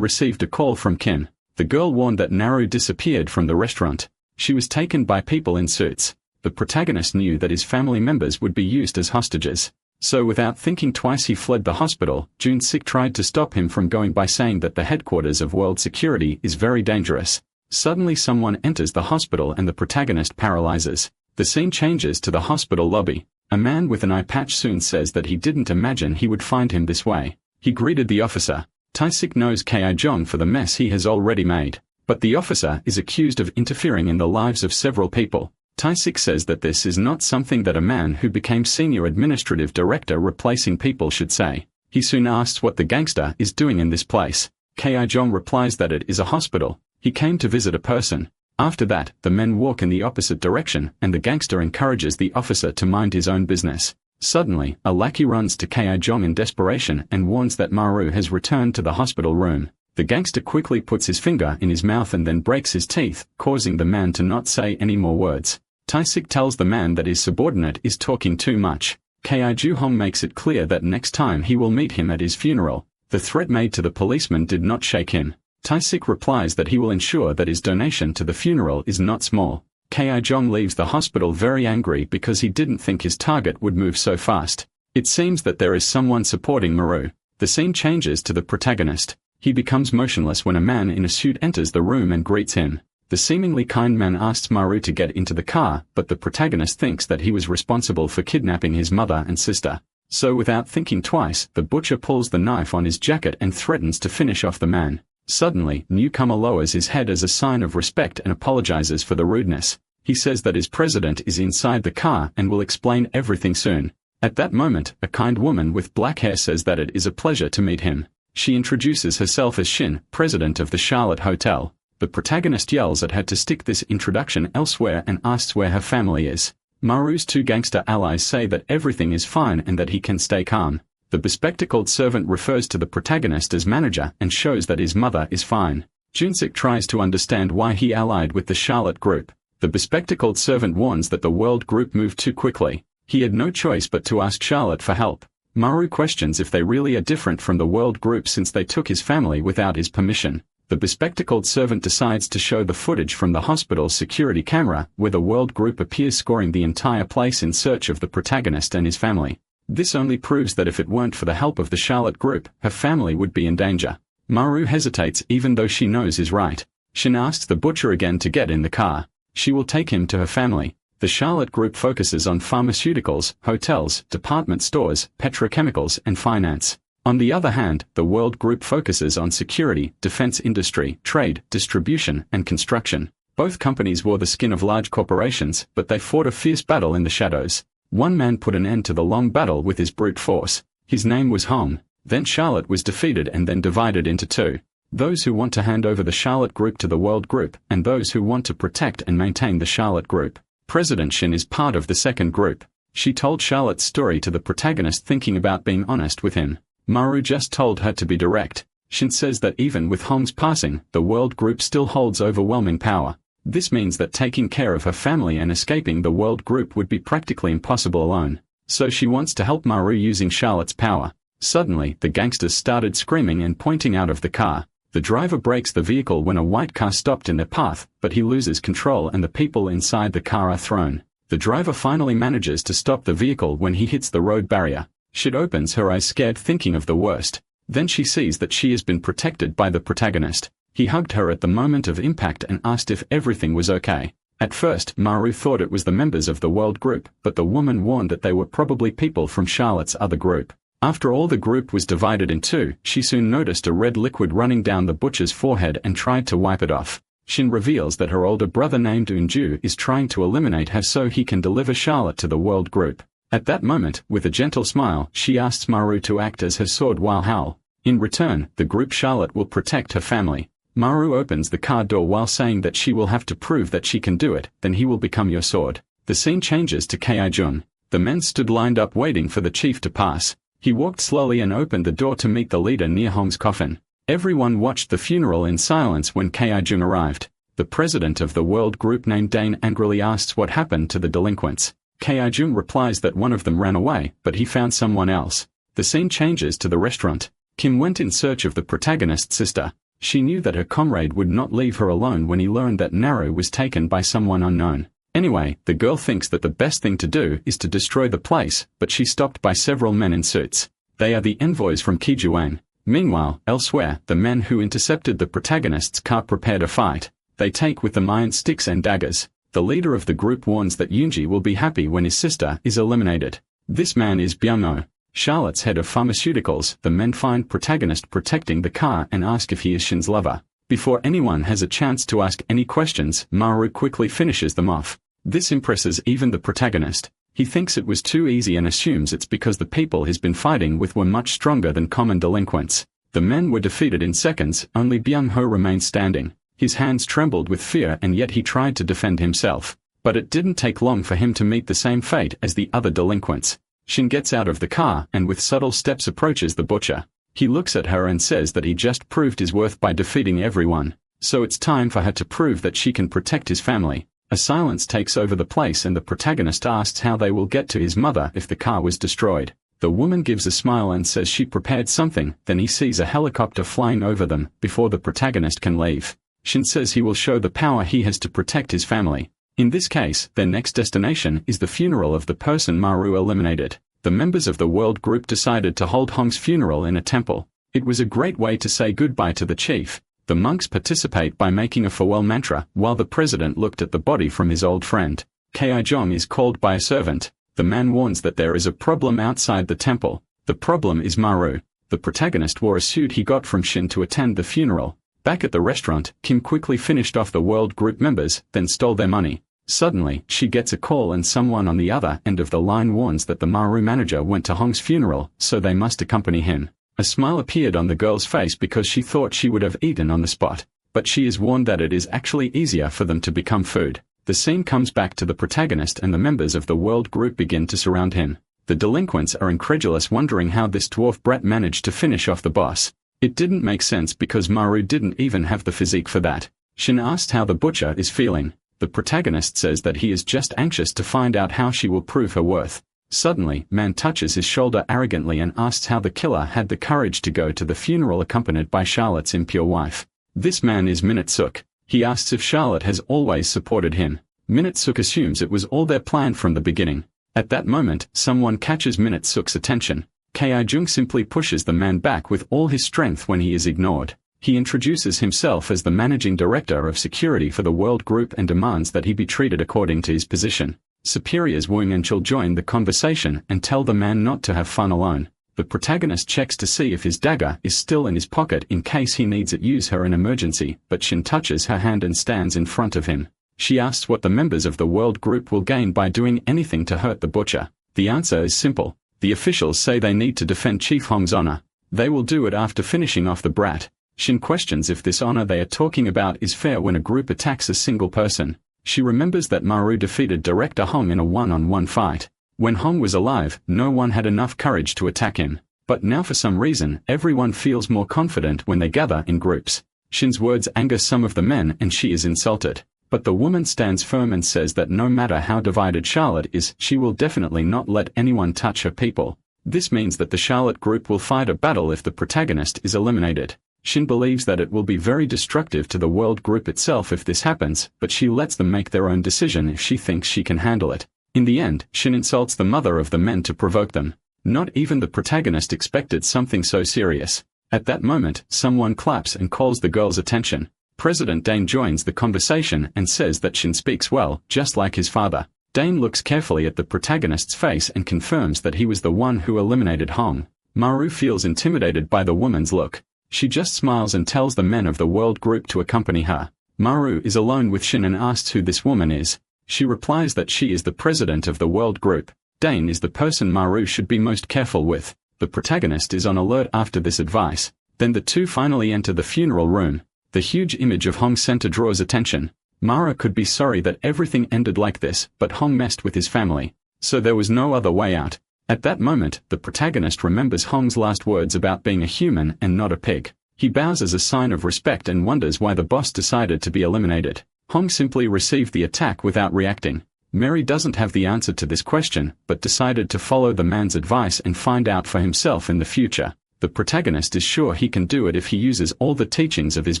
received a call from Kim. The girl warned that Naru disappeared from the restaurant. She was taken by people in suits. The protagonist knew that his family members would be used as hostages. So without thinking twice he fled the hospital. Jun-sik tried to stop him from going by saying that the headquarters of World Security is very dangerous. Suddenly someone enters the hospital and the protagonist paralyzes. The scene changes to the hospital lobby. A man with an eye patch soon says that he didn't imagine he would find him this way. He greeted the officer. Taisik knows Ki-jong for the mess he has already made. But the officer is accused of interfering in the lives of several people. Taisik says that this is not something that a man who became senior administrative director replacing people should say. He soon asks what the gangster is doing in this place. Ki-jong replies that it is a hospital. He came to visit a person. After that, the men walk in the opposite direction, and the gangster encourages the officer to mind his own business. Suddenly, a lackey runs to Ki-jong in desperation and warns that Maru has returned to the hospital room. The gangster quickly puts his finger in his mouth and then breaks his teeth, causing the man to not say any more words. Taisik tells the man that his subordinate is talking too much. Ki-jong makes it clear that next time he will meet him at his funeral. The threat made to the policeman did not shake him. Taisik replies that he will ensure that his donation to the funeral is not small. Ki-jong leaves the hospital very angry because he didn't think his target would move so fast. It seems that there is someone supporting Maru. The scene changes to the protagonist. He becomes motionless when a man in a suit enters the room and greets him. The seemingly kind man asks Maru to get into the car, but the protagonist thinks that he was responsible for kidnapping his mother and sister. So without thinking twice, the butcher pulls the knife on his jacket and threatens to finish off the man. Suddenly, newcomer lowers his head as a sign of respect and apologizes for the rudeness. He says that his president is inside the car and will explain everything soon. At that moment, a kind woman with black hair says that it is a pleasure to meet him. She introduces herself as Shin, president of the Charlotte Hotel. The protagonist yells at her to stick this introduction elsewhere and asks where her family is. Maru's two gangster allies say that everything is fine and that he can stay calm. The bespectacled servant refers to the protagonist as manager and shows that his mother is fine. Junsik tries to understand why he allied with the Charlotte group. The bespectacled servant warns that the World group moved too quickly. He had no choice but to ask Charlotte for help. Maru questions if they really are different from the World group since they took his family without his permission. The bespectacled servant decides to show the footage from the hospital's security camera, where the World group appears scoring the entire place in search of the protagonist and his family. This only proves that if it weren't for the help of the Charlotte group, her family would be in danger. Maru hesitates even though she knows is right. Shin asks the butcher again to get in the car. She will take him to her family. The Charlotte group focuses on pharmaceuticals, hotels, department stores, petrochemicals, and finance. On the other hand, the World group focuses on security, defense industry, trade, distribution, and construction. Both companies wore the skin of large corporations, but they fought a fierce battle in the shadows. One man put an end to the long battle with his brute force. His name was Hong. Then Charlotte was defeated and then divided into two. Those who want to hand over the Charlotte group to the World group, and those who want to protect and maintain the Charlotte group. President Shin is part of the second group. She told Charlotte's story to the protagonist thinking about being honest with him. Maru just told her to be direct. Shin says that even with Hong's passing, the World group still holds overwhelming power. This means that taking care of her family and escaping the World group would be practically impossible alone. So she wants to help Maru using Charlotte's power. Suddenly, the gangsters started screaming and pointing out of the car. The driver brakes the vehicle when a white car stopped in their path, but he loses control and the people inside the car are thrown. The driver finally manages to stop the vehicle when he hits the road barrier. Shin opens her eyes scared thinking of the worst. Then she sees that she has been protected by the protagonist. He hugged her at the moment of impact and asked if everything was okay. At first, Maru thought it was the members of the World group, but the woman warned that they were probably people from Charlotte's other group. After all the group was divided in two, she soon noticed a red liquid running down the butcher's forehead and tried to wipe it off. Shin reveals that her older brother named Unju is trying to eliminate her so he can deliver Charlotte to the World group. At that moment, with a gentle smile, she asks Maru to act as her sword while Hal. In return, the group Charlotte will protect her family. Maru opens the car door while saying that she will have to prove that she can do it, then he will become your sword. The scene changes to Kaijun. The men stood lined up waiting for the chief to pass. He walked slowly and opened the door to meet the leader near Hong's coffin. Everyone watched the funeral in silence when Kaijun arrived. The president of the World group named Dane angrily asks what happened to the delinquents. Kaijun replies that one of them ran away, but he found someone else. The scene changes to the restaurant. Kim went in search of the protagonist's sister. She knew that her comrade would not leave her alone when he learned that Naru was taken by someone unknown. Anyway, the girl thinks that the best thing to do is to destroy the place, but she's stopped by several men in suits. They are the envoys from Kijuan. Meanwhile, elsewhere, the men who intercepted the protagonist's car prepared a fight. They take with them iron sticks and daggers. The leader of the group warns that Yoonji will be happy when his sister is eliminated. This man is Byung-oh, Charlotte's head of pharmaceuticals. The men find protagonist protecting the car and ask if he is Shin's lover. Before anyone has a chance to ask any questions, Maru quickly finishes them off. This impresses even the protagonist. He thinks it was too easy and assumes it's because the people he's been fighting with were much stronger than common delinquents. The men were defeated in seconds, only Byung-ho remained standing. His hands trembled with fear and yet he tried to defend himself. But it didn't take long for him to meet the same fate as the other delinquents. Shin gets out of the car and with subtle steps approaches the butcher. He looks at her and says that he just proved his worth by defeating everyone. So it's time for her to prove that she can protect his family. A silence takes over the place and the protagonist asks how they will get to his mother if the car was destroyed. The woman gives a smile and says she prepared something, then he sees a helicopter flying over them before the protagonist can leave. Shin says he will show the power he has to protect his family. In this case, their next destination is the funeral of the person Maru eliminated. The members of the World group decided to hold Hong's funeral in a temple. It was a great way to say goodbye to the chief. The monks participate by making a farewell mantra, while the president looked at the body from his old friend. Kaijong is called by a servant. The man warns that there is a problem outside the temple. The problem is Maru. The protagonist wore a suit he got from Shin to attend the funeral. Back at the restaurant, Kim quickly finished off the World group members, then stole their money. Suddenly, she gets a call and someone on the other end of the line warns that the Maru manager went to Hong's funeral, so they must accompany him. A smile appeared on the girl's face because she thought she would have eaten on the spot, but she is warned that it is actually easier for them to become food. The scene comes back to the protagonist and the members of the world group begin to surround him. The delinquents are incredulous, wondering how this dwarf brat managed to finish off the boss. It didn't make sense because Maru didn't even have the physique for that. Shin asked how the butcher is feeling. The protagonist says that he is just anxious to find out how she will prove her worth. Suddenly, Man touches his shoulder arrogantly and asks how the killer had the courage to go to the funeral accompanied by Charlotte's impure wife. This man is Minute-suk. He asks if Charlotte has always supported him. Minute-suk assumes it was all their plan from the beginning. At that moment, someone catches Minute-suk's attention. Ki-jung simply pushes the man back with all his strength when he is ignored. He introduces himself as the managing director of security for the world group and demands that he be treated according to his position. Superiors Wung and Chul join the conversation and tell the man not to have fun alone. The protagonist checks to see if his dagger is still in his pocket in case he needs it use her in emergency, but Shin touches her hand and stands in front of him. She asks what the members of the world group will gain by doing anything to hurt the butcher. The answer is simple. The officials say they need to defend Chief Hong's honor. They will do it after finishing off the brat. Shin questions if this honor they are talking about is fair when a group attacks a single person. She remembers that Maru defeated Director Hong in a one-on-one fight. When Hong was alive, no one had enough courage to attack him. But now for some reason, everyone feels more confident when they gather in groups. Shin's words anger some of the men and she is insulted. But the woman stands firm and says that no matter how divided Charlotte is, she will definitely not let anyone touch her people. This means that the Charlotte group will fight a battle if the protagonist is eliminated. Shin believes that it will be very destructive to the world group itself if this happens, but she lets them make their own decision if she thinks she can handle it. In the end, Shin insults the mother of the men to provoke them. Not even the protagonist expected something so serious. At that moment, someone claps and calls the girl's attention. President Dane joins the conversation and says that Shin speaks well, just like his father. Dane looks carefully at the protagonist's face and confirms that he was the one who eliminated Hong. Maru feels intimidated by the woman's look. She just smiles and tells the men of the world group to accompany her. Maru is alone with Shin and asks who this woman is. She replies that she is the president of the world group. Dane is the person Maru should be most careful with. The protagonist is on alert after this advice. Then the two finally enter the funeral room. The huge image of Hong's center draws attention. Mara could be sorry that everything ended like this, but Hong messed with his family. So there was no other way out. At that moment, the protagonist remembers Hong's last words about being a human and not a pig. He bows as a sign of respect and wonders why the boss decided to be eliminated. Hong simply received the attack without reacting. Mary doesn't have the answer to this question, but decided to follow the man's advice and find out for himself in the future. The protagonist is sure he can do it if he uses all the teachings of his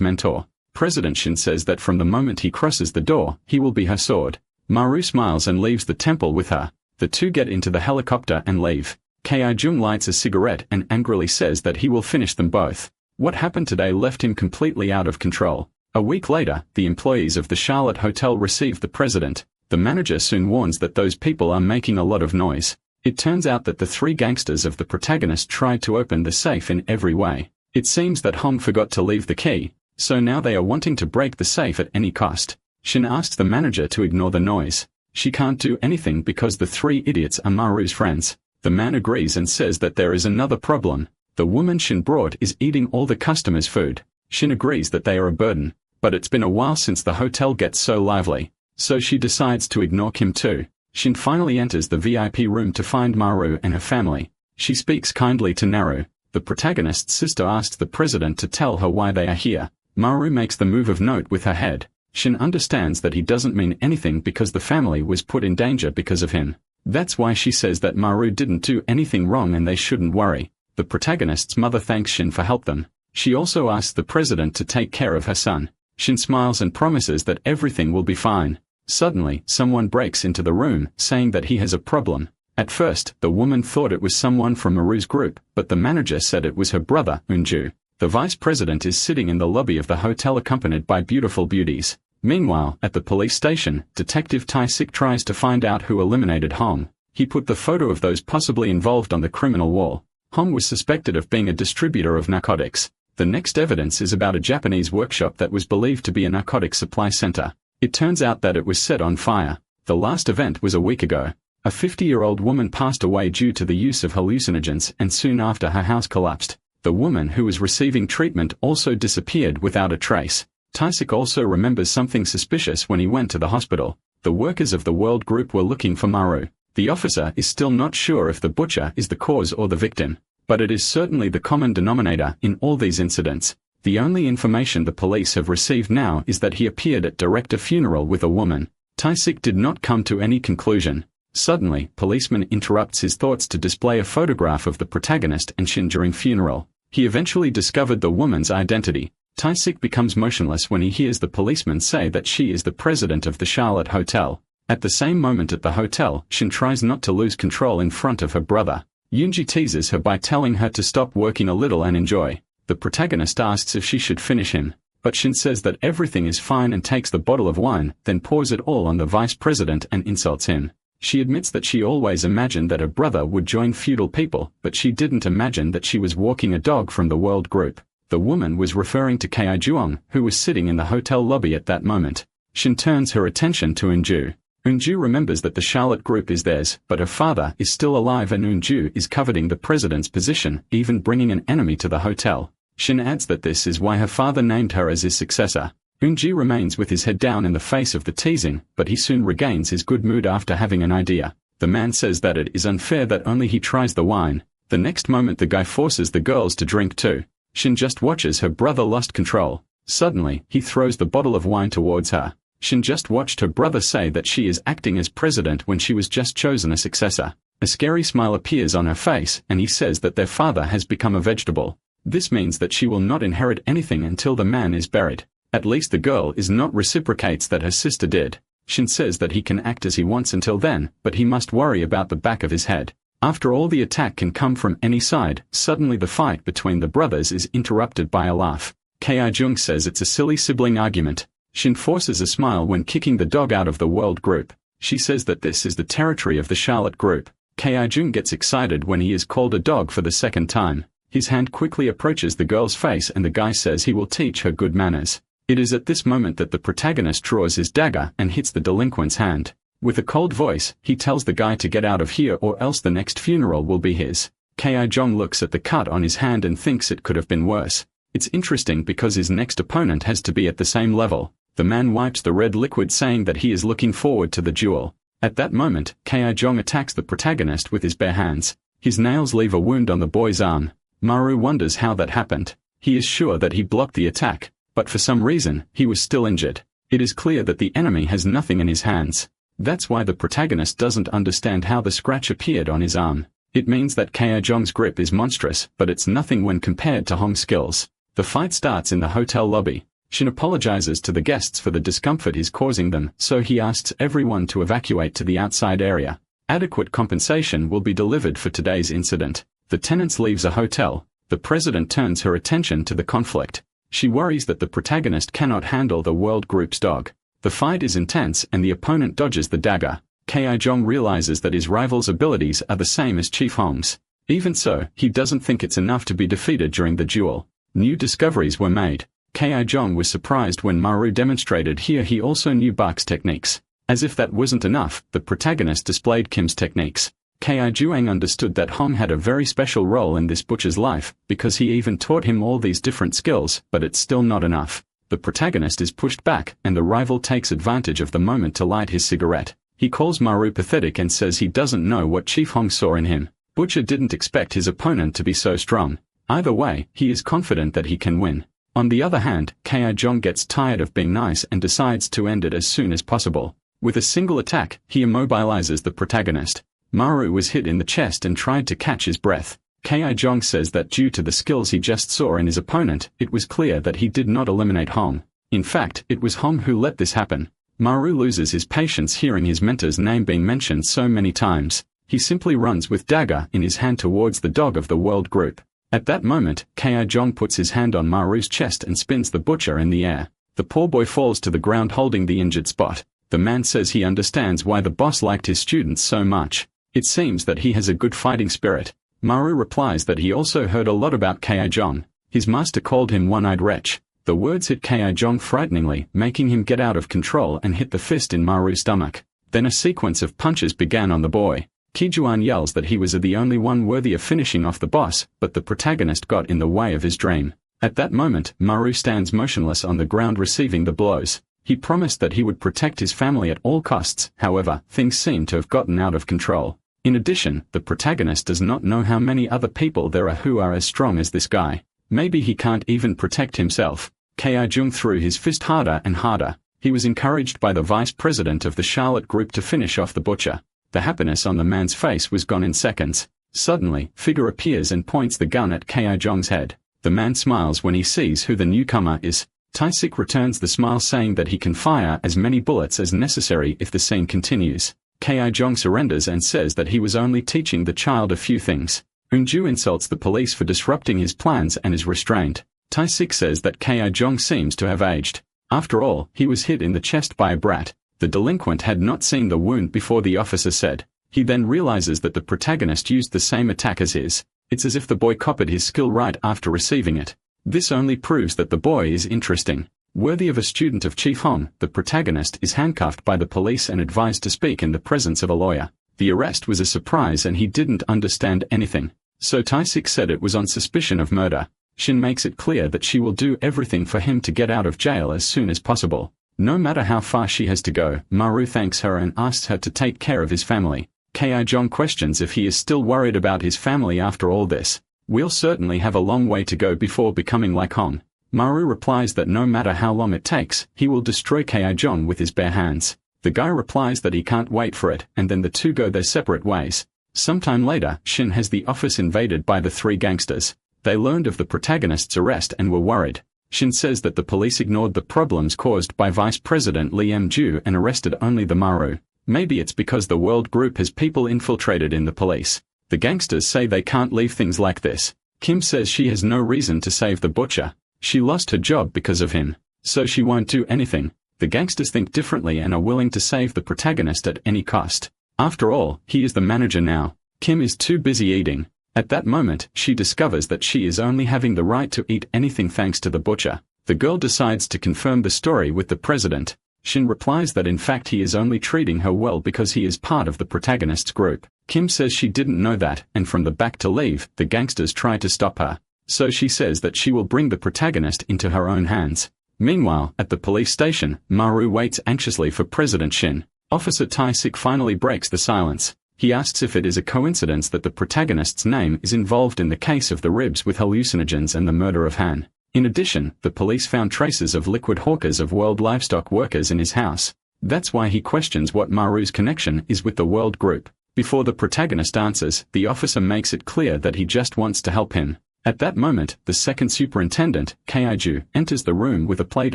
mentor. President Shin says that from the moment he crosses the door, he will be her sword. Maru smiles and leaves the temple with her. The two get into the helicopter and leave. Ki-jung lights a cigarette and angrily says that he will finish them both. What happened today left him completely out of control. A week later, the employees of the Charlotte Hotel receive the president. The manager soon warns that those people are making a lot of noise. It turns out that the three gangsters of the protagonist tried to open the safe in every way. It seems that Hong forgot to leave the key, so now they are wanting to break the safe at any cost. Shin asks the manager to ignore the noise. She can't do anything because the three idiots are Maru's friends. The man agrees and says that there is another problem. The woman Shin brought is eating all the customers' food. Shin agrees that they are a burden, but it's been a while since the hotel gets so lively. So she decides to ignore Kim too. Shin finally enters the VIP room to find Maru and her family. She speaks kindly to Naru. The protagonist's sister asks the president to tell her why they are here. Maru makes the move of note with her head. Shin understands that he doesn't mean anything because the family was put in danger because of him. That's why she says that Maru didn't do anything wrong and they shouldn't worry. The protagonist's mother thanks Shin for help them. She also asks the president to take care of her son. Shin smiles and promises that everything will be fine. Suddenly, someone breaks into the room, saying that he has a problem. At first, the woman thought it was someone from Maru's group, but the manager said it was her brother, Unju. The vice president is sitting in the lobby of the hotel accompanied by beautiful beauties. Meanwhile, at the police station, Detective Tai-sik tries to find out who eliminated Hong. He put the photo of those possibly involved on the criminal wall. Hong was suspected of being a distributor of narcotics. The next evidence is about a Japanese workshop that was believed to be a narcotics supply center. It turns out that it was set on fire. The last event was a week ago. A 50-year-old woman passed away due to the use of hallucinogens and soon after her house collapsed. The woman who was receiving treatment also disappeared without a trace. Taesik also remembers something suspicious when he went to the hospital. The workers of the World Group were looking for Maru. The officer is still not sure if the butcher is the cause or the victim, but it is certainly the common denominator in all these incidents. The only information the police have received now is that he appeared at director funeral with a woman. Taesik did not come to any conclusion. Suddenly, policeman interrupts his thoughts to display a photograph of the protagonist and Shin during funeral. He eventually discovered the woman's identity. Taesik becomes motionless when he hears the policeman say that she is the president of the Charlotte Hotel. At the same moment at the hotel, Shin tries not to lose control in front of her brother. Yoonji teases her by telling her to stop working a little and enjoy. The protagonist asks if she should finish him, but Shin says that everything is fine and takes the bottle of wine, then pours it all on the vice president and insults him. She admits that she always imagined that her brother would join feudal people, but she didn't imagine that she was walking a dog from the World Group. The woman was referring to Ki Juong, who was sitting in the hotel lobby at that moment. Shin turns her attention to Eunju. Eunju remembers that the Charlotte Group is theirs, but her father is still alive and Eunju is coveting the president's position, even bringing an enemy to the hotel. Shin adds that this is why her father named her as his successor. Eunju remains with his head down in the face of the teasing, but he soon regains his good mood after having an idea. The man says that it is unfair that only he tries the wine. The next moment the guy forces the girls to drink too. Shin just watches her brother lost control. Suddenly, he throws the bottle of wine towards her. Shin just watched her brother say that she is acting as president when she was just chosen a successor. A scary smile appears on her face, and he says that their father has become a vegetable. This means that she will not inherit anything until the man is buried. At least the girl is not reciprocates that her sister did. Shin says that he can act as he wants until then, but he must worry about the back of his head. After all, the attack can come from any side. Suddenly the fight between the brothers is interrupted by a laugh. Ki Jung says it's a silly sibling argument. Shin forces a smile when kicking the dog out of the World Group. She says that this is the territory of the Charlotte Group. Ki Jung gets excited when he is called a dog for the second time. His hand quickly approaches the girl's face and the guy says he will teach her good manners. It is at this moment that the protagonist draws his dagger and hits the delinquent's hand. With a cold voice, he tells the guy to get out of here or else the next funeral will be his. Ki Jong looks at the cut on his hand and thinks it could have been worse. It's interesting because his next opponent has to be at the same level. The man wipes the red liquid saying that he is looking forward to the duel. At that moment, Ki Jong attacks the protagonist with his bare hands. His nails leave a wound on the boy's arm. Maru wonders how that happened. He is sure that he blocked the attack, but for some reason, he was still injured. It is clear that the enemy has nothing in his hands. That's why the protagonist doesn't understand how the scratch appeared on his arm. It means that Ki Jong's grip is monstrous, but it's nothing when compared to Hong's skills. The fight starts in the hotel lobby. Shin apologizes to the guests for the discomfort he's causing them, so he asks everyone to evacuate to the outside area. Adequate compensation will be delivered for today's incident. The tenants leaves a hotel. The president turns her attention to the conflict. She worries that the protagonist cannot handle the World Group's dog. The fight is intense and the opponent dodges the dagger. Ki Jong realizes that his rival's abilities are the same as Chief Hong's. Even so, he doesn't think it's enough to be defeated during the duel. New discoveries were made. Ki Jong was surprised when Maru demonstrated here he also knew Bak's techniques. As if that wasn't enough, the protagonist displayed Kim's techniques. Ki Juang understood that Hong had a very special role in this butcher's life, because he even taught him all these different skills, but it's still not enough. The protagonist is pushed back, and the rival takes advantage of the moment to light his cigarette. He calls Maru pathetic and says he doesn't know what Chief Hong saw in him. Butcher didn't expect his opponent to be so strong. Either way, he is confident that he can win. On the other hand, Ki Jong gets tired of being nice and decides to end it as soon as possible. With a single attack, he immobilizes the protagonist. Maru was hit in the chest and tried to catch his breath. Ki Jong says that due to the skills he just saw in his opponent, it was clear that he did not eliminate Hong. In fact, it was Hong who let this happen. Maru loses his patience hearing his mentor's name being mentioned so many times. He simply runs with dagger in his hand towards the dog of the World Group. At that moment, Ki Jong puts his hand on Maru's chest and spins the butcher in the air. The poor boy falls to the ground holding the injured spot. The man says he understands why the boss liked his students so much. It seems that he has a good fighting spirit. Maru replies that he also heard a lot about Ki Jong. His master called him one-eyed wretch. The words hit Ki Jong frighteningly, making him get out of control and hit the fist in Maru's stomach. Then a sequence of punches began on the boy. Kijuan yells that he was the only one worthy of finishing off the boss, but the protagonist got in the way of his dream. At that moment, Maru stands motionless on the ground receiving the blows. He promised that he would protect his family at all costs, however, things seem to have gotten out of control. In addition, the protagonist does not know how many other people there are who are as strong as this guy. Maybe he can't even protect himself. Ki-jung threw his fist harder and harder. He was encouraged by the vice president of the Charlotte group to finish off the butcher. The happiness on the man's face was gone in seconds. Suddenly, figure appears and points the gun at Ki-jung's head. The man smiles when he sees who the newcomer is. Tae-sik returns the smile saying that he can fire as many bullets as necessary if the scene continues. Ki-jung surrenders and says that he was only teaching the child a few things. Eunju insults the police for disrupting his plans and is restrained. Tae-sik says that Ki-jung seems to have aged. After all, he was hit in the chest by a brat. The delinquent had not seen the wound before the officer said. He then realizes that the protagonist used the same attack as his. It's as if the boy copied his skill right after receiving it. This only proves that the boy is interesting. Worthy of a student of Chief Hong, the protagonist is handcuffed by the police and advised to speak in the presence of a lawyer. The arrest was a surprise and he didn't understand anything. So Tae-sik said it was on suspicion of murder. Shin makes it clear that she will do everything for him to get out of jail as soon as possible. No matter how far she has to go, Maru thanks her and asks her to take care of his family. Ki-jung questions if he is still worried about his family after all this. We'll certainly have a long way to go before becoming like Hong. Maru replies that no matter how long it takes, he will destroy Ki-jung with his bare hands. The guy replies that he can't wait for it, and then the two go their separate ways. Sometime later, Shin has the office invaded by the three gangsters. They learned of the protagonist's arrest and were worried. Shin says that the police ignored the problems caused by Vice President Lee M-ju and arrested only the Maru. Maybe it's because the world group has people infiltrated in the police. The gangsters say they can't leave things like this. Kim says she has no reason to save the butcher. She lost her job because of him. So she won't do anything. The gangsters think differently and are willing to save the protagonist at any cost. After all, he is the manager now. Kim is too busy eating. At that moment, she discovers that she is only having the right to eat anything thanks to the butcher. The girl decides to confirm the story with the president. Shin replies that in fact he is only treating her well because he is part of the protagonist's group. Kim says she didn't know that, and from the back to leave, the gangsters try to stop her. So she says that she will bring the protagonist into her own hands. Meanwhile, at the police station, Maru waits anxiously for President Shin. Officer Tae-sik finally breaks the silence. He asks if it is a coincidence that the protagonist's name is involved in the case of the ribs with hallucinogens and the murder of Han. In addition, the police found traces of liquid hawkers of world livestock workers in his house. That's why he questions what Maru's connection is with the world group. Before the protagonist answers, the officer makes it clear that he just wants to help him. At that moment, the second superintendent, Kaiju, enters the room with a plate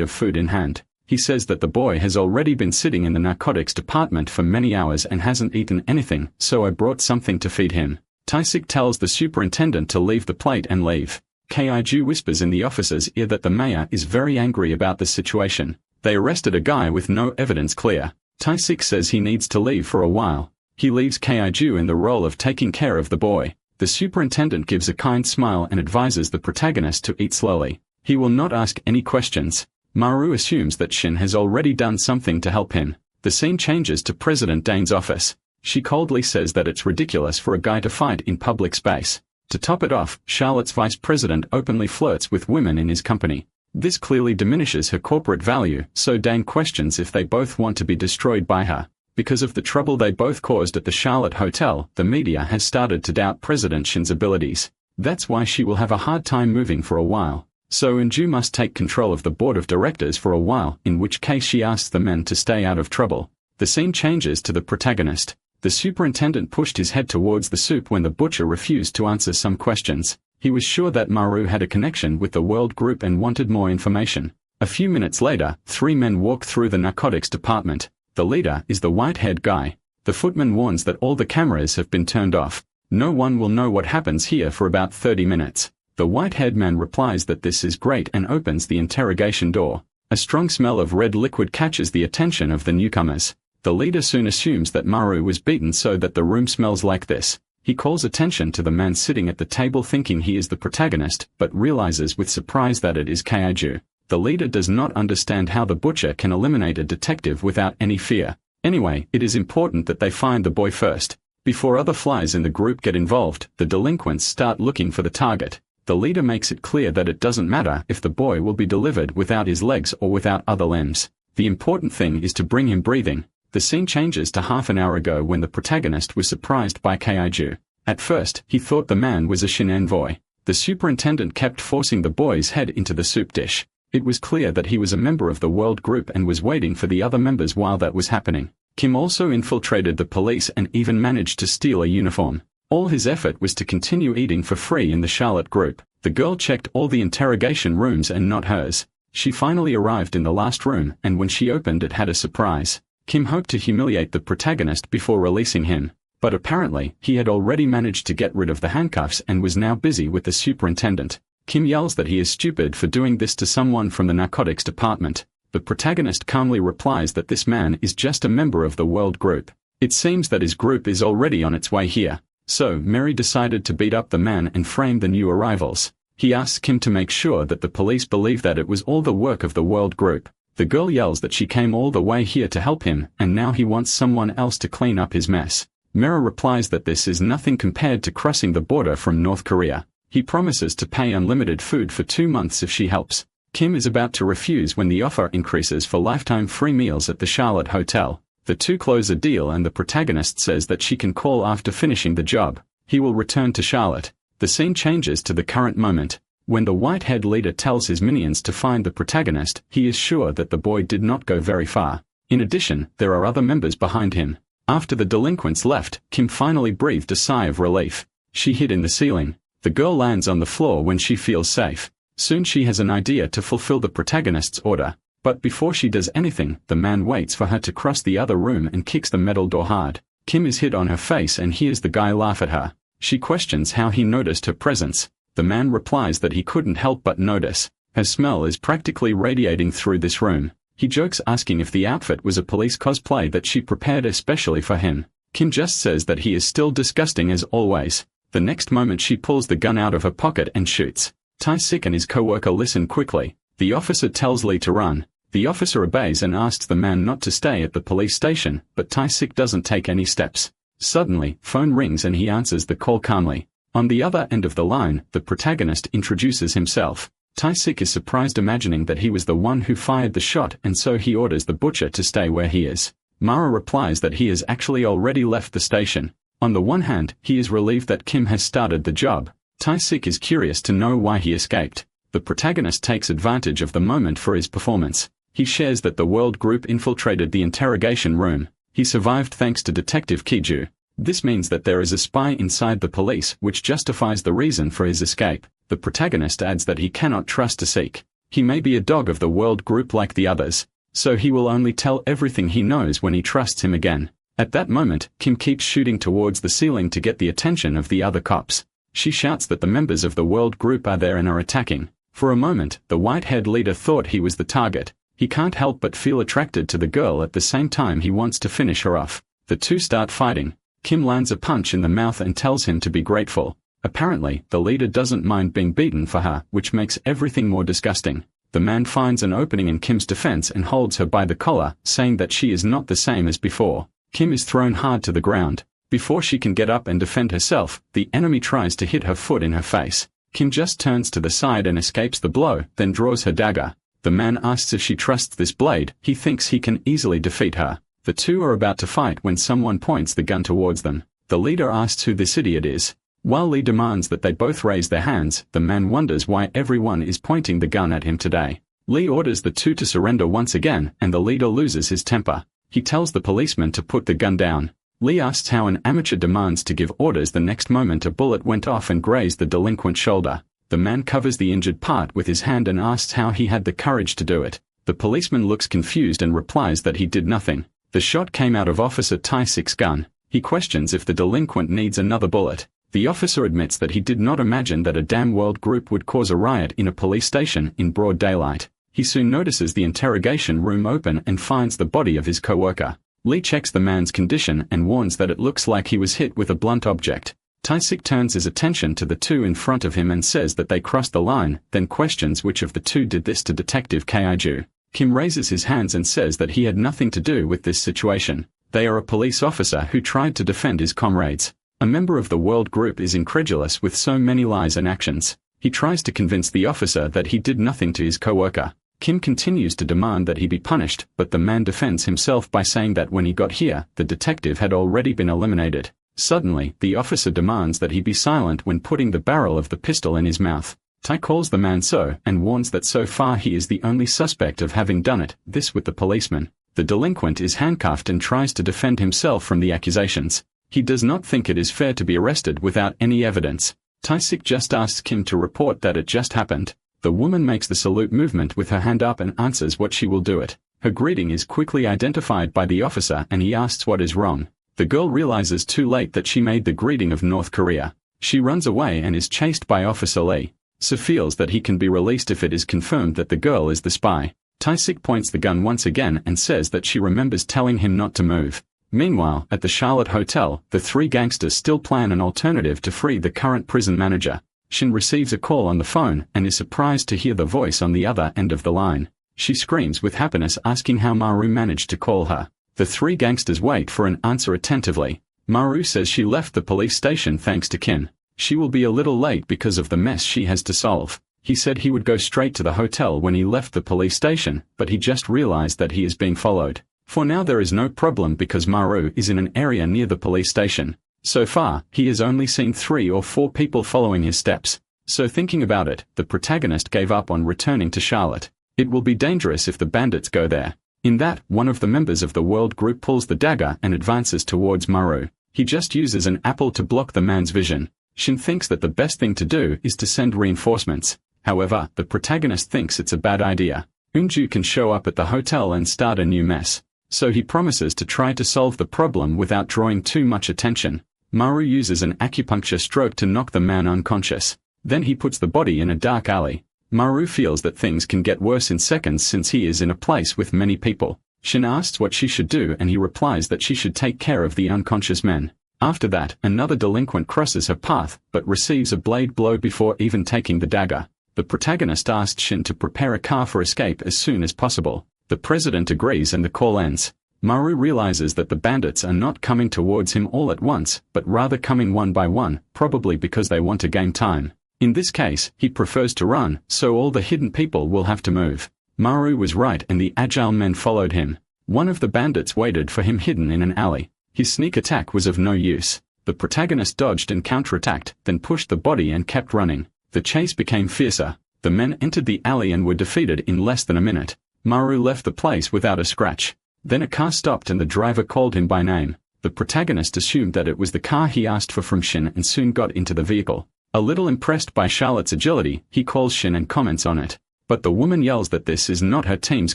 of food in hand. He says that the boy has already been sitting in the narcotics department for many hours and hasn't eaten anything, so I brought something to feed him. Tae-sik tells the superintendent to leave the plate and leave. Kaiju whispers in the officer's ear that the mayor is very angry about the situation. They arrested a guy with no evidence clear. Tae-sik says he needs to leave for a while. He leaves Kaiju in the role of taking care of the boy. The superintendent gives a kind smile and advises the protagonist to eat slowly. He will not ask any questions. Maru assumes that Shin has already done something to help him. The scene changes to President Dane's office. She coldly says that it's ridiculous for a guy to fight in public space. To top it off, Charlotte's vice president openly flirts with women in his company. This clearly diminishes her corporate value, so Dane questions if they both want to be destroyed by her. Because of the trouble they both caused at the Charlotte Hotel, the media has started to doubt President Shin's abilities. That's why she will have a hard time moving for a while. So Eunju must take control of the board of directors for a while, in which case she asks the men to stay out of trouble. The scene changes to the protagonist. The superintendent pushed his head towards the soup when the butcher refused to answer some questions. He was sure that Maru had a connection with the world group and wanted more information. A few minutes later, three men walk through the narcotics department. The leader is the white-haired guy. The footman warns that all the cameras have been turned off. No one will know what happens here for about 30 minutes. The white-haired man replies that this is great and opens the interrogation door. A strong smell of red liquid catches the attention of the newcomers. The leader soon assumes that Maru was beaten so that the room smells like this. He calls attention to the man sitting at the table thinking he is the protagonist, but realizes with surprise that it is Kaiju. The leader does not understand how the butcher can eliminate a detective without any fear. Anyway, it is important that they find the boy first. Before other flies in the group get involved, the delinquents start looking for the target. The leader makes it clear that it doesn't matter if the boy will be delivered without his legs or without other limbs. The important thing is to bring him breathing. The scene changes to half an hour ago when the protagonist was surprised by Kaiju. At first, he thought the man was a Shin envoy. The superintendent kept forcing the boy's head into the soup dish. It was clear that he was a member of the World Group and was waiting for the other members while that was happening. Kim also infiltrated the police and even managed to steal a uniform. All his effort was to continue eating for free in the Charlotte group. The girl checked all the interrogation rooms and not hers. She finally arrived in the last room, and when she opened it had a surprise. Kim hoped to humiliate the protagonist before releasing him, but apparently he had already managed to get rid of the handcuffs and was now busy with the superintendent. Kim yells that he is stupid for doing this to someone from the narcotics department. The protagonist calmly replies that this man is just a member of the World Group. It seems that his group is already on its way here. So, Mary decided to beat up the man and frame the new arrivals. He asks Kim to make sure that the police believe that it was all the work of the World Group. The girl yells that she came all the way here to help him, and now he wants someone else to clean up his mess. Mera replies that this is nothing compared to crossing the border from North Korea. He promises to pay unlimited food for 2 months if she helps. Kim is about to refuse when the offer increases for lifetime free meals at the Charlotte Hotel. The two close a deal and the protagonist says that she can call after finishing the job. He will return to Charlotte. The scene changes to the current moment. When the white-haired leader tells his minions to find the protagonist, he is sure that the boy did not go very far. In addition, there are other members behind him. After the delinquents left, Kim finally breathed a sigh of relief. She hid in the ceiling. The girl lands on the floor when she feels safe. Soon she has an idea to fulfill the protagonist's order. But before she does anything, the man waits for her to cross the other room and kicks the metal door hard. Kim is hit on her face and hears the guy laugh at her. She questions how he noticed her presence. The man replies that he couldn't help but notice. Her smell is practically radiating through this room. He jokes asking if the outfit was a police cosplay that she prepared especially for him. Kim just says that he is still disgusting as always. The next moment she pulls the gun out of her pocket and shoots. Tae-sik and his co-worker listen quickly. The officer tells Lee to run. The officer obeys and asks the man not to stay at the police station, but Tae-sik doesn't take any steps. Suddenly, phone rings and he answers the call calmly. On the other end of the line, the protagonist introduces himself. Tae-sik is surprised imagining that he was the one who fired the shot and so he orders the butcher to stay where he is. Mara replies that he has actually already left the station. On the one hand, he is relieved that Kim has started the job. Tae-sik is curious to know why he escaped. The protagonist takes advantage of the moment for his performance. He shares that the World Group infiltrated the interrogation room. He survived thanks to Detective Kiju. This means that there is a spy inside the police, which justifies the reason for his escape. The protagonist adds that he cannot trust Tae-sik. He may be a dog of the World Group like the others, so he will only tell everything he knows when he trusts him again. At that moment, Kim keeps shooting towards the ceiling to get the attention of the other cops. She shouts that the members of the World Group are there and are attacking. For a moment, the white-haired leader thought he was the target. He can't help but feel attracted to the girl at the same time he wants to finish her off. The two start fighting. Kim lands a punch in the mouth and tells him to be grateful. Apparently, the leader doesn't mind being beaten for her, which makes everything more disgusting. The man finds an opening in Kim's defense and holds her by the collar, saying that she is not the same as before. Kim is thrown hard to the ground. Before she can get up and defend herself, the enemy tries to hit her foot in her face. Kim just turns to the side and escapes the blow, then draws her dagger. The man asks if she trusts this blade. He thinks he can easily defeat her. The two are about to fight when someone points the gun towards them. The leader asks who this idiot is. While Lee demands that they both raise their hands, the man wonders why everyone is pointing the gun at him today. Lee orders the two to surrender once again, and the leader loses his temper. He tells the policeman to put the gun down. Lee asks how an amateur demands to give orders. The next moment a bullet went off and grazed the delinquent's shoulder. The man covers the injured part with his hand and asks how he had the courage to do it. The policeman looks confused and replies that he did nothing. The shot came out of Officer Tae-sik's gun. He questions if the delinquent needs another bullet. The officer admits that he did not imagine that a damn World Group would cause a riot in a police station in broad daylight. He soon notices the interrogation room open and finds the body of his co-worker. Lee checks the man's condition and warns that it looks like he was hit with a blunt object. Tae-sik turns his attention to the two in front of him and says that they crossed the line, then questions which of the two did this to Detective Kaiju. Kim raises his hands and says that he had nothing to do with this situation. They are a police officer who tried to defend his comrades. A member of the world group is incredulous with so many lies and actions. He tries to convince the officer that he did nothing to his co-worker. Kim continues to demand that he be punished, but the man defends himself by saying that when he got here, the detective had already been eliminated. Suddenly, the officer demands that he be silent when putting the barrel of the pistol in his mouth. Tai calls the man so, and warns that so far he is the only suspect of having done it, this with the policeman. The delinquent is handcuffed and tries to defend himself from the accusations. He does not think it is fair to be arrested without any evidence. Tai-sik just asks Kim to report that it just happened. The woman makes the salute movement with her hand up and answers what she will do it. Her greeting is quickly identified by the officer and he asks what is wrong. The girl realizes too late that she made the greeting of North Korea. She runs away and is chased by Officer Lee. So feels that he can be released if it is confirmed that the girl is the spy. Tai-sik points the gun once again and says that she remembers telling him not to move. Meanwhile, at the Charlotte Hotel, the three gangsters still plan an alternative to free the current prison manager. Shin receives a call on the phone and is surprised to hear the voice on the other end of the line. She screams with happiness asking how Maru managed to call her. The three gangsters wait for an answer attentively. Maru says she left the police station thanks to Kim. She will be a little late because of the mess she has to solve. He said he would go straight to the hotel when he left the police station, but he just realized that he is being followed. For now there is no problem because Maru is in an area near the police station. So far, he has only seen 3 or 4 people following his steps. So thinking about it, the protagonist gave up on returning to Charlotte. It will be dangerous if the bandits go there. In that, one of the members of the world group pulls the dagger and advances towards Maru. He just uses an apple to block the man's vision. Shin thinks that the best thing to do is to send reinforcements. However, the protagonist thinks it's a bad idea. Eunju can show up at the hotel and start a new mess. So he promises to try to solve the problem without drawing too much attention. Maru uses an acupuncture stroke to knock the man unconscious. Then he puts the body in a dark alley. Maru feels that things can get worse in seconds since he is in a place with many people. Shin asks what she should do and he replies that she should take care of the unconscious men. After that, another delinquent crosses her path, but receives a blade blow before even taking the dagger. The protagonist asks Shin to prepare a car for escape as soon as possible. The president agrees and the call ends. Maru realizes that the bandits are not coming towards him all at once, but rather coming one by one, probably because they want to gain time. In this case, he prefers to run, so all the hidden people will have to move. Maru was right and the agile men followed him. One of the bandits waited for him hidden in an alley. His sneak attack was of no use. The protagonist dodged and counterattacked, then pushed the body and kept running. The chase became fiercer. The men entered the alley and were defeated in less than a minute. Maru left the place without a scratch. Then a car stopped and the driver called him by name. The protagonist assumed that it was the car he asked for from Shin and soon got into the vehicle. A little impressed by Charlotte's agility, he calls Shin and comments on it. But the woman yells that this is not her team's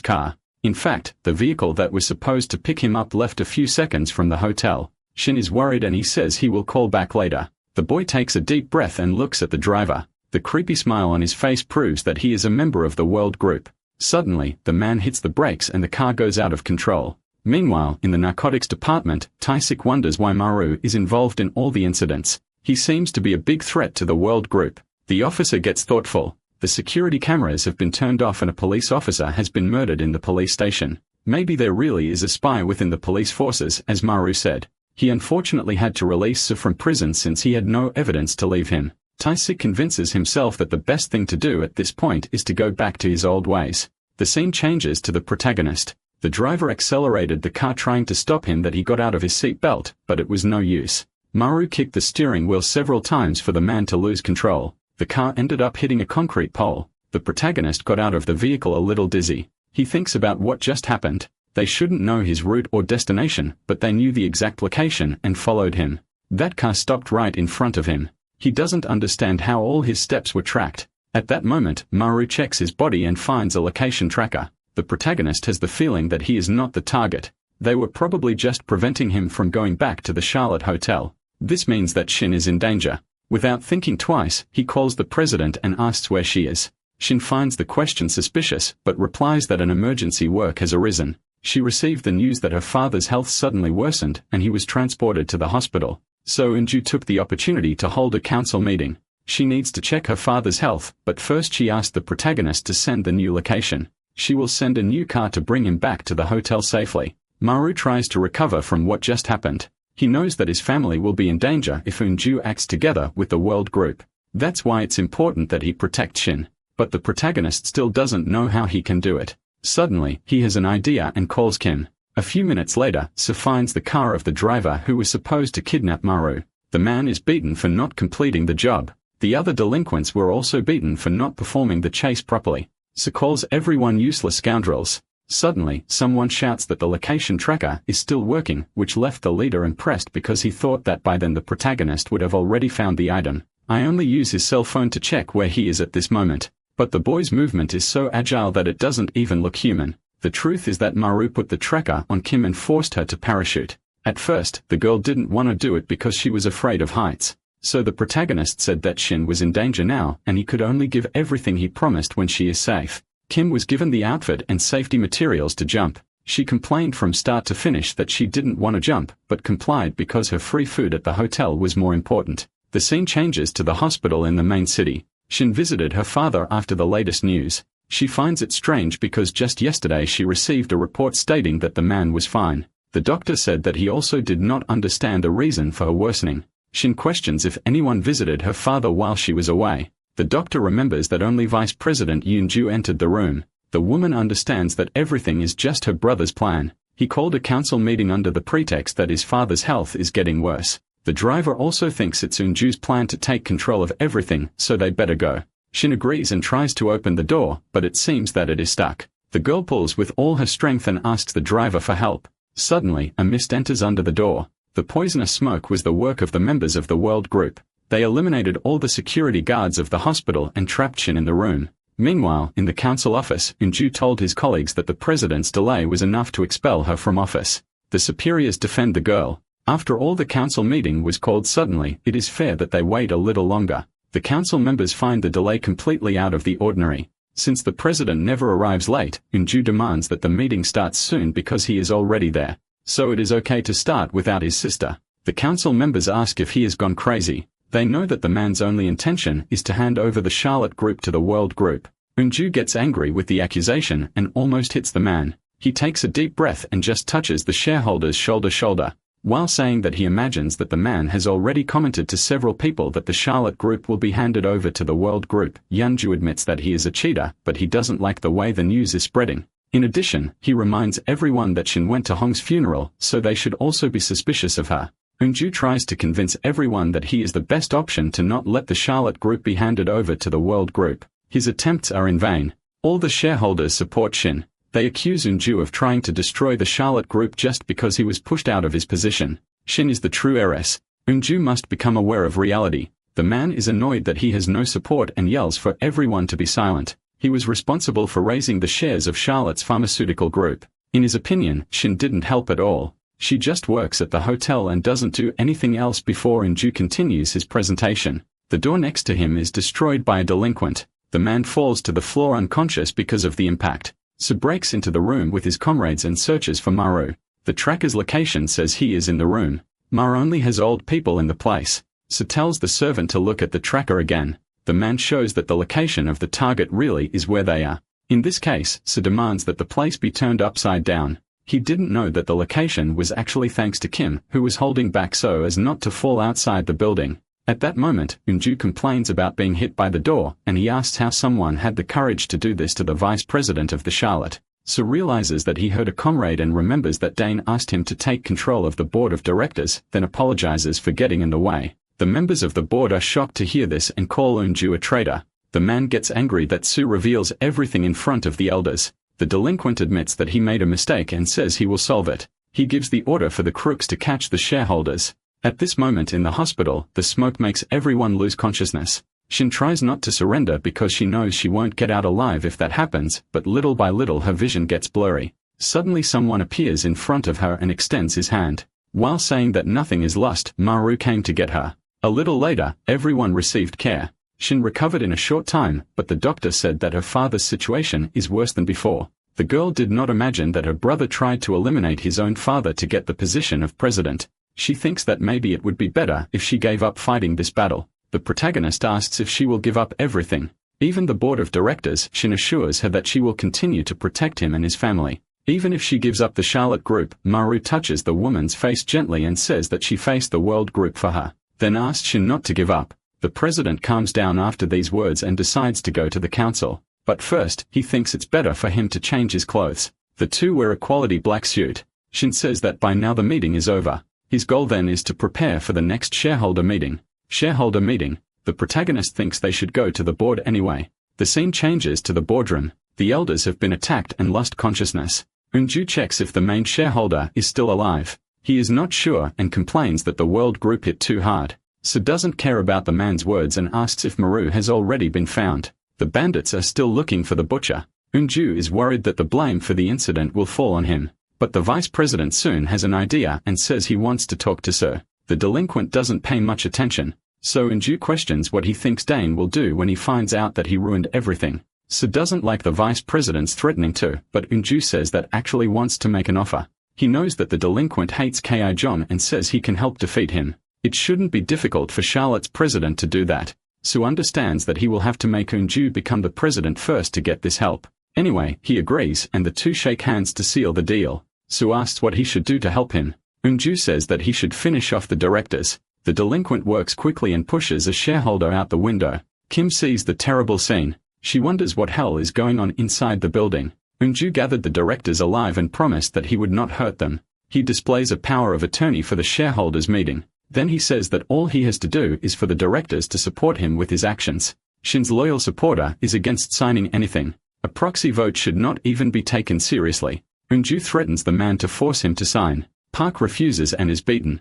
car. In fact, the vehicle that was supposed to pick him up left a few seconds from the hotel. Shin is worried and he says he will call back later. The boy takes a deep breath and looks at the driver. The creepy smile on his face proves that he is a member of the world group. Suddenly, the man hits the brakes and the car goes out of control. Meanwhile, in the narcotics department, Tai-sik wonders why Maru is involved in all the incidents. He seems to be a big threat to the world group. The officer gets thoughtful. The security cameras have been turned off and a police officer has been murdered in the police station. Maybe there really is a spy within the police forces, as Maru said. He unfortunately had to release Su from prison since he had no evidence to leave him. Tai-sik convinces himself that the best thing to do at this point is to go back to his old ways. The scene changes to the protagonist. The driver accelerated the car trying to stop him that he got out of his seat belt, but it was no use. Maru kicked the steering wheel several times for the man to lose control. The car ended up hitting a concrete pole. The protagonist got out of the vehicle a little dizzy. He thinks about what just happened. They shouldn't know his route or destination, but they knew the exact location and followed him. That car stopped right in front of him. He doesn't understand how all his steps were tracked. At that moment, Maru checks his body and finds a location tracker. The protagonist has the feeling that he is not the target. They were probably just preventing him from going back to the Charlotte Hotel. This means that Shin is in danger. Without thinking twice, he calls the president and asks where she is. Shin finds the question suspicious, but replies that an emergency work has arisen. She received the news that her father's health suddenly worsened and he was transported to the hospital. So Eunju took the opportunity to hold a council meeting. She needs to check her father's health, but first she asked the protagonist to send the new location. She will send a new car to bring him back to the hotel safely. Maru tries to recover from what just happened. He knows that his family will be in danger if Eunju acts together with the world group. That's why it's important that he protect Shin. But the protagonist still doesn't know how he can do it. Suddenly, he has an idea and calls Kim. A few minutes later, Se finds the car of the driver who was supposed to kidnap Maru. The man is beaten for not completing the job. The other delinquents were also beaten for not performing the chase properly. Se calls everyone useless scoundrels. Suddenly, someone shouts that the location tracker is still working, which left the leader impressed because he thought that by then the protagonist would have already found the item. I only use his cell phone to check where he is at this moment. But the boy's movement is so agile that it doesn't even look human. The truth is that Maru put the tracker on Kim and forced her to parachute. At first, the girl didn't want to do it because she was afraid of heights. So the protagonist said that Shin was in danger now and he could only give everything he promised when she is safe. Kim was given the outfit and safety materials to jump. She complained from start to finish that she didn't want to jump, but complied because her free food at the hotel was more important. The scene changes to the hospital in the main city. Shin visited her father after the latest news. She finds it strange because just yesterday she received a report stating that the man was fine. The doctor said that he also did not understand the reason for her worsening. Shin questions if anyone visited her father while she was away. The doctor remembers that only Vice President Yoonju entered the room. The woman understands that everything is just her brother's plan. He called a council meeting under the pretext that his father's health is getting worse. The driver also thinks it's Eunju's plan to take control of everything, so they better go. Shin agrees and tries to open the door, but it seems that it is stuck. The girl pulls with all her strength and asks the driver for help. Suddenly, a mist enters under the door. The poisonous smoke was the work of the members of the world group. They eliminated all the security guards of the hospital and trapped Shin in the room. Meanwhile, in the council office, Eunju told his colleagues that the president's delay was enough to expel her from office. The superiors defend the girl. After all, the council meeting was called suddenly. It is fair that they wait a little longer. The council members find the delay completely out of the ordinary. Since the president never arrives late, Eunju demands that the meeting starts soon because he is already there. So it is okay to start without his sister. The council members ask if he has gone crazy. They know that the man's only intention is to hand over the Charlotte group to the world group. Eunju gets angry with the accusation and almost hits the man. He takes a deep breath and just touches the shareholder's shoulder. While saying that he imagines that the man has already commented to several people that the Charlotte group will be handed over to the world group, Yeonju admits that he is a cheater, but he doesn't like the way the news is spreading. In addition, he reminds everyone that Shin went to Hong's funeral, so they should also be suspicious of her. Eunju tries to convince everyone that he is the best option to not let the Charlotte group be handed over to the world group. His attempts are in vain. All the shareholders support Shin. They accuse Eunju of trying to destroy the Charlotte group just because he was pushed out of his position. Shin is the true heiress. Eunju must become aware of reality. The man is annoyed that he has no support and yells for everyone to be silent. He was responsible for raising the shares of Charlotte's pharmaceutical group. In his opinion, Shin didn't help at all. She just works at the hotel and doesn't do anything else before Eunju continues his presentation. The door next to him is destroyed by a delinquent. The man falls to the floor unconscious because of the impact. Se breaks into the room with his comrades and searches for Maru. The tracker's location says he is in the room. Maru only has old people in the place. Se tells the servant to look at the tracker again. The man shows that the location of the target really is where they are. In this case, Se demands that the place be turned upside down. He didn't know that the location was actually thanks to Kim, who was holding back so as not to fall outside the building. At that moment, Eunju complains about being hit by the door, and he asks how someone had the courage to do this to the vice president of the Charlotte. Se realizes that he hurt a comrade and remembers that Dane asked him to take control of the board of directors, then apologizes for getting in the way. The members of the board are shocked to hear this and call Eunju a traitor. The man gets angry that Sue reveals everything in front of the elders. The delinquent admits that he made a mistake and says he will solve it. He gives the order for the crooks to catch the shareholders. At this moment in the hospital, the smoke makes everyone lose consciousness. Shin tries not to surrender because she knows she won't get out alive if that happens, but little by little her vision gets blurry. Suddenly someone appears in front of her and extends his hand. While saying that nothing is lost, Maru came to get her. A little later, everyone received care. Shin recovered in a short time, but the doctor said that her father's situation is worse than before. The girl did not imagine that her brother tried to eliminate his own father to get the position of president. She thinks that maybe it would be better if she gave up fighting this battle. The protagonist asks if she will give up everything. Even the board of directors, Shin assures her that she will continue to protect him and his family. Even if she gives up the Charlotte group, Maru touches the woman's face gently and says that she faced the world group for her, then asks Shin not to give up. The president calms down after these words and decides to go to the council. But first, he thinks it's better for him to change his clothes. The two wear a quality black suit. Shin says that by now the meeting is over. His goal then is to prepare for the next shareholder meeting. Shareholder meeting. The protagonist thinks they should go to the board anyway. The scene changes to the boardroom. The elders have been attacked and lost consciousness. Eunju checks if the main shareholder is still alive. He is not sure and complains that the world group hit too hard. So doesn't care about the man's words and asks if Maru has already been found. The bandits are still looking for the butcher. Eunju is worried that the blame for the incident will fall on him. But the vice president soon has an idea and says he wants to talk to Sir. The delinquent doesn't pay much attention. So Eunju questions what he thinks Dane will do when he finds out that he ruined everything. Sir doesn't like the vice president's threatening to, but Eunju says that actually wants to make an offer. He knows that the delinquent hates Ki John and says he can help defeat him. It shouldn't be difficult for Charlotte's president to do that. Sue understands that he will have to make Eunju become the president first to get this help. Anyway, he agrees and the two shake hands to seal the deal. Sue asks what he should do to help him. Eunju says that he should finish off the directors. The delinquent works quickly and pushes a shareholder out the window. Kim sees the terrible scene. She wonders what hell is going on inside the building. Eunju gathered the directors alive and promised that he would not hurt them. He displays a power of attorney for the shareholders meeting. Then he says that all he has to do is for the directors to support him with his actions. Shin's loyal supporter is against signing anything. A proxy vote should not even be taken seriously. Eunju threatens the man to force him to sign. Park refuses and is beaten.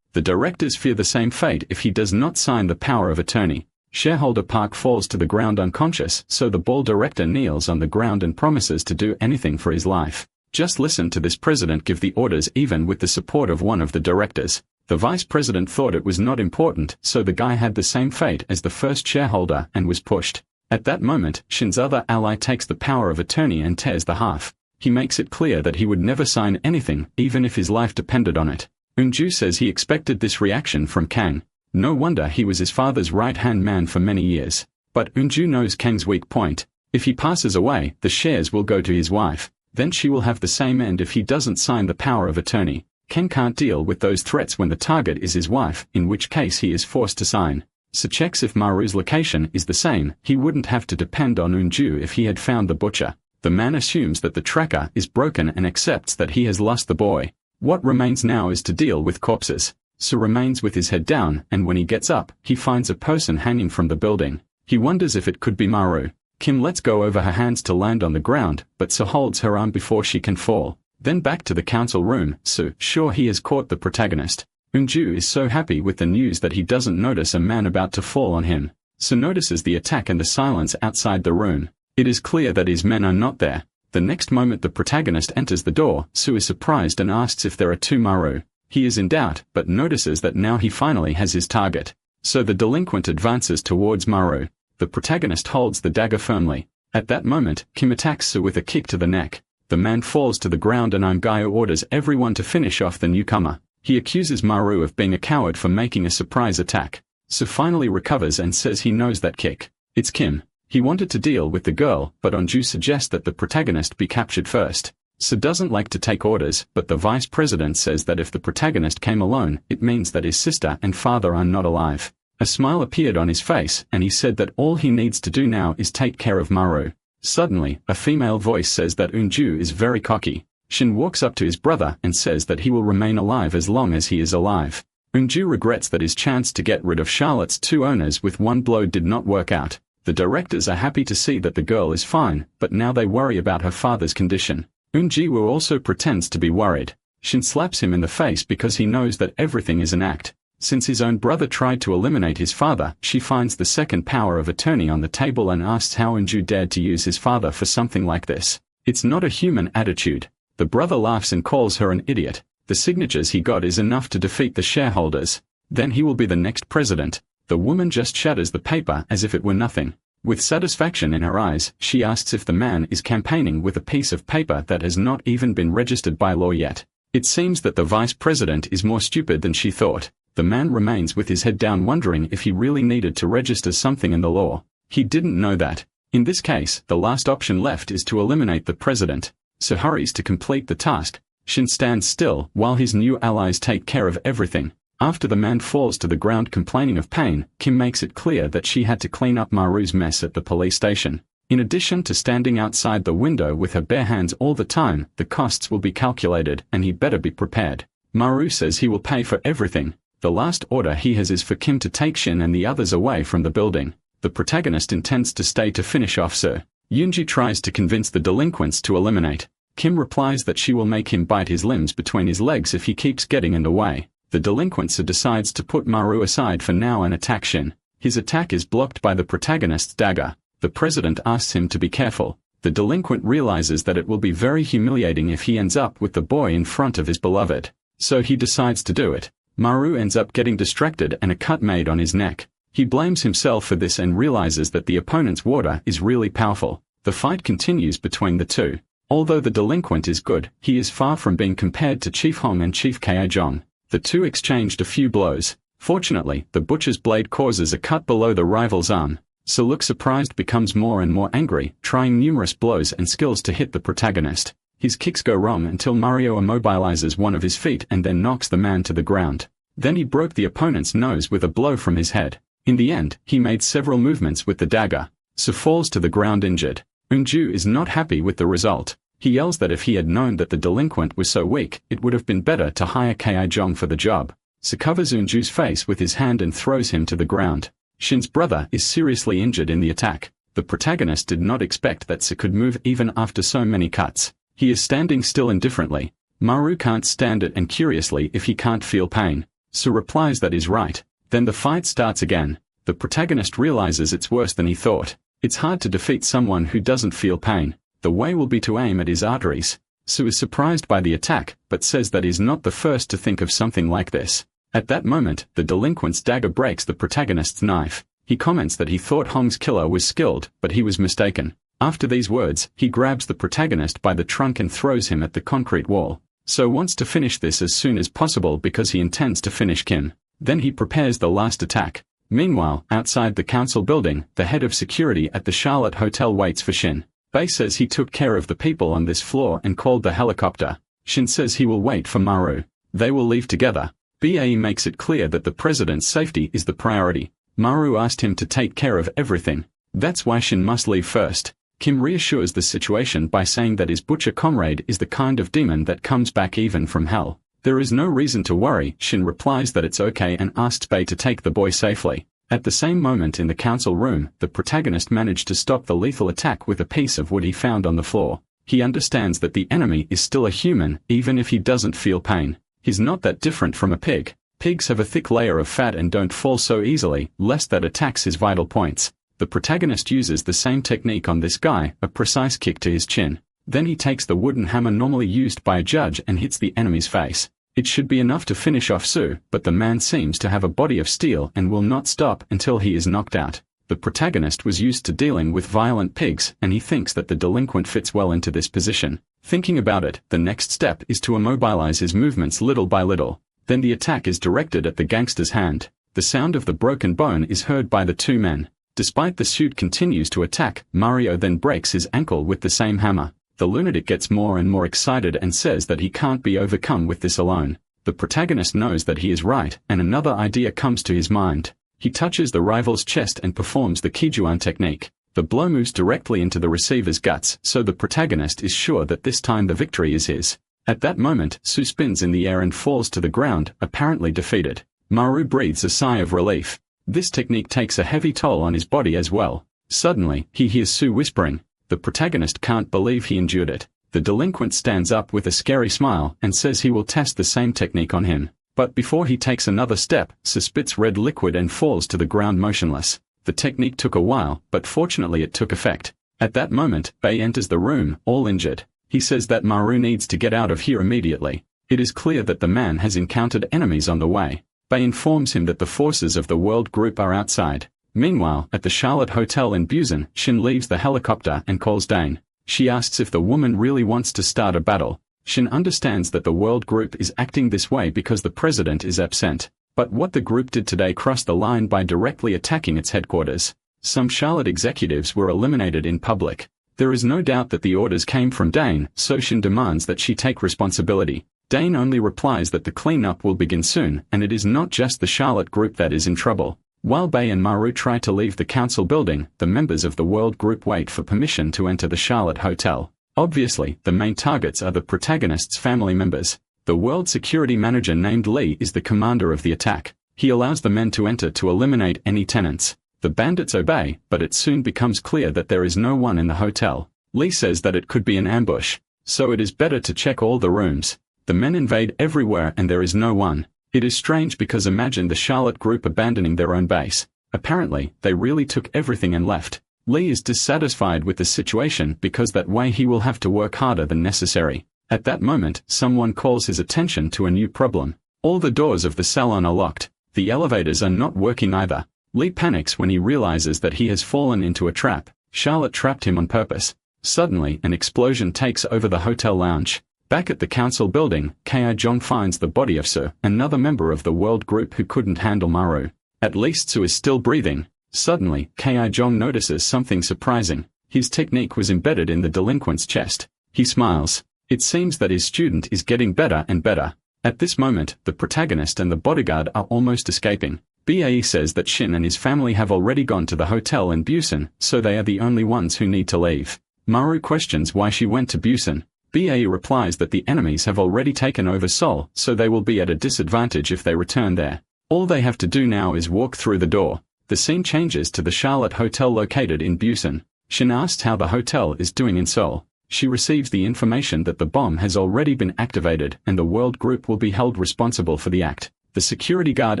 The directors fear the same fate if he does not sign the power of attorney. Shareholder Park falls to the ground unconscious, so the ball director kneels on the ground and promises to do anything for his life. Just listen to this president give the orders even with the support of one of the directors. The vice president thought it was not important, so the guy had the same fate as the first shareholder and was pushed. At that moment, Shin's other ally takes the power of attorney and tears the half. He makes it clear that he would never sign anything, even if his life depended on it. Eunju says he expected this reaction from Kang. No wonder he was his father's right-hand man for many years. But Eunju knows Kang's weak point. If he passes away, the shares will go to his wife. Then she will have the same end if he doesn't sign the power of attorney. Kang can't deal with those threats when the target is his wife, in which case he is forced to sign. So checks if Maru's location is the same. He wouldn't have to depend on Eunju if he had found the butcher. The man assumes that the tracker is broken and accepts that he has lost the boy. What remains now is to deal with corpses. So remains with his head down, and when he gets up, he finds a person hanging from the building. He wonders if it could be Maru. Kim lets go over her hands to land on the ground, but So holds her arm before she can fall. Then back to the council room, So, sure he has caught the protagonist. Eunju is so happy with the news that he doesn't notice a man about to fall on him. So notices the attack and the silence outside the room. It is clear that his men are not there. The next moment the protagonist enters the door, Sue is surprised and asks if there are two Maru. He is in doubt, but notices that now he finally has his target. So the delinquent advances towards Maru. The protagonist holds the dagger firmly. At that moment, Kim attacks Sue with a kick to the neck. The man falls to the ground and Imgayo orders everyone to finish off the newcomer. He accuses Maru of being a coward for making a surprise attack. Sue finally recovers and says he knows that kick. It's Kim. He wanted to deal with the girl, but Eunju suggests that the protagonist be captured first. Sue doesn't like to take orders, but the vice president says that if the protagonist came alone, it means that his sister and father are not alive. A smile appeared on his face, and he said that all he needs to do now is take care of Maru. Suddenly, a female voice says that Eunju is very cocky. Shin walks up to his brother and says that he will remain alive as long as he is alive. Eunju regrets that his chance to get rid of Charlotte's two owners with one blow did not work out. The directors are happy to see that the girl is fine, but now they worry about her father's condition. Eunji-woo also pretends to be worried. Shin slaps him in the face because he knows that everything is an act. Since his own brother tried to eliminate his father, she finds the second power of attorney on the table and asks how Eunju dared to use his father for something like this. It's not a human attitude. The brother laughs and calls her an idiot. The signatures he got is enough to defeat the shareholders. Then he will be the next president. The woman just shatters the paper as if it were nothing. With satisfaction in her eyes, she asks if the man is campaigning with a piece of paper that has not even been registered by law yet. It seems that the vice president is more stupid than she thought. The man remains with his head down wondering if he really needed to register something in the law. He didn't know that. In this case, the last option left is to eliminate the president. So hurries to complete the task. Shin stands still while his new allies take care of everything. After the man falls to the ground complaining of pain, Kim makes it clear that she had to clean up Maru's mess at the police station. In addition to standing outside the window with her bare hands all the time, the costs will be calculated and he better be prepared. Maru says he will pay for everything. The last order he has is for Kim to take Shin and the others away from the building. The protagonist intends to stay to finish off Sir. Yoonji tries to convince the delinquents to eliminate. Kim replies that she will make him bite his limbs between his legs if he keeps getting in the way. The delinquent decides to put Maru aside for now and attack Shin. His attack is blocked by the protagonist's dagger. The president asks him to be careful. The delinquent realizes that it will be very humiliating if he ends up with the boy in front of his beloved. So he decides to do it. Maru ends up getting distracted and a cut made on his neck. He blames himself for this and realizes that the opponent's water is really powerful. The fight continues between the two. Although the delinquent is good, he is far from being compared to Chief Hong and Chief Kaejong. The two exchanged a few blows. Fortunately, the butcher's blade causes a cut below the rival's arm. So Look surprised becomes more and more angry, trying numerous blows and skills to hit the protagonist. His kicks go wrong until Mario immobilizes one of his feet and then knocks the man to the ground. Then he broke the opponent's nose with a blow from his head. In the end, he made several movements with the dagger. So falls to the ground injured. Eunju is not happy with the result. He yells that if he had known that the delinquent was so weak, it would have been better to hire Kaejong for the job. So covers Eunju's face with his hand and throws him to the ground. Shin's brother is seriously injured in the attack. The protagonist did not expect that Se could move even after so many cuts. He is standing still indifferently. Maru can't stand it and curiously if he can't feel pain. Se replies that is right. Then the fight starts again. The protagonist realizes it's worse than he thought. It's hard to defeat someone who doesn't feel pain. The way will be to aim at his arteries. Su is surprised by the attack, but says that he's not the first to think of something like this. At that moment, the delinquent's dagger breaks the protagonist's knife. He comments that he thought Hong's killer was skilled, but he was mistaken. After these words, he grabs the protagonist by the trunk and throws him at the concrete wall. So wants to finish this as soon as possible because he intends to finish Kim. Then he prepares the last attack. Meanwhile, outside the council building, the head of security at the Charlotte Hotel waits for Shin. Bae says he took care of the people on this floor and called the helicopter. Shin says he will wait for Maru. They will leave together. Bae makes it clear that the president's safety is the priority. Maru asked him to take care of everything. That's why Shin must leave first. Kim reassures the situation by saying that his butcher comrade is the kind of demon that comes back even from hell. There is no reason to worry. Shin replies that it's okay and asks Bae to take the boy safely. At the same moment in the council room, the protagonist managed to stop the lethal attack with a piece of wood he found on the floor. He understands that the enemy is still a human, even if he doesn't feel pain. He's not that different from a pig. Pigs have a thick layer of fat and don't fall so easily, lest that attacks his vital points. The protagonist uses the same technique on this guy, a precise kick to his chin. Then he takes the wooden hammer normally used by a judge and hits the enemy's face. It should be enough to finish off Su, but the man seems to have a body of steel and will not stop until he is knocked out. The protagonist was used to dealing with violent pigs, and he thinks that the delinquent fits well into this position. Thinking about it, the next step is to immobilize his movements little by little. Then the attack is directed at the gangster's hand. The sound of the broken bone is heard by the two men. Despite the suit continues to attack, Mario then breaks his ankle with the same hammer. The lunatic gets more and more excited and says that he can't be overcome with this alone. The protagonist knows that he is right, and another idea comes to his mind. He touches the rival's chest and performs the Kijuan technique. The blow moves directly into the receiver's guts, so the protagonist is sure that this time the victory is his. At that moment, Su spins in the air and falls to the ground, apparently defeated. Maru breathes a sigh of relief. This technique takes a heavy toll on his body as well. Suddenly, he hears Su whispering. The protagonist can't believe he endured it. The delinquent stands up with a scary smile and says he will test the same technique on him. But before he takes another step, Su spits red liquid and falls to the ground motionless. The technique took a while, but fortunately it took effect. At that moment, Bae enters the room, all injured. He says that Maru needs to get out of here immediately. It is clear that the man has encountered enemies on the way. Bae informs him that the forces of the World Group are outside. Meanwhile, at the Charlotte Hotel in Busan, Shin leaves the helicopter and calls Dane. She asks if the woman really wants to start a battle. Shin understands that the World Group is acting this way because the president is absent. But what the group did today crossed the line by directly attacking its headquarters. Some Charlotte executives were eliminated in public. There is no doubt that the orders came from Dane, so Shin demands that she take responsibility. Dane only replies that the cleanup will begin soon, and it is not just the Charlotte group that is in trouble. While Bae and Maru try to leave the council building, the members of the World Group wait for permission to enter the Charlotte Hotel. Obviously, the main targets are the protagonists' family members. The World Security Manager named Lee is the commander of the attack. He allows the men to enter to eliminate any tenants. The bandits obey, but it soon becomes clear that there is no one in the hotel. Lee says that it could be an ambush, so it is better to check all the rooms. The men invade everywhere and there is no one. It is strange because imagine the Charlotte group abandoning their own base. Apparently, they really took everything and left. Lee is dissatisfied with the situation because that way he will have to work harder than necessary. At that moment, someone calls his attention to a new problem. All the doors of the salon are locked. The elevators are not working either. Lee panics when he realizes that he has fallen into a trap. Charlotte trapped him on purpose. Suddenly, an explosion takes over the hotel lounge. Back at the council building, Ki-jong finds the body of Su, another member of the world group who couldn't handle Maru. At least Su is still breathing. Suddenly, Ki-jong notices something surprising. His technique was embedded in the delinquent's chest. He smiles. It seems that his student is getting better and better. At this moment, the protagonist and the bodyguard are almost escaping. Bae says that Shin and his family have already gone to the hotel in Busan, so they are the only ones who need to leave. Maru questions why she went to Busan. Bae replies that the enemies have already taken over Seoul, so they will be at a disadvantage if they return there. All they have to do now is walk through the door. The scene changes to the Charlotte Hotel located in Busan. Shin asks how the hotel is doing in Seoul. She receives the information that the bomb has already been activated and the world group will be held responsible for the act. The security guard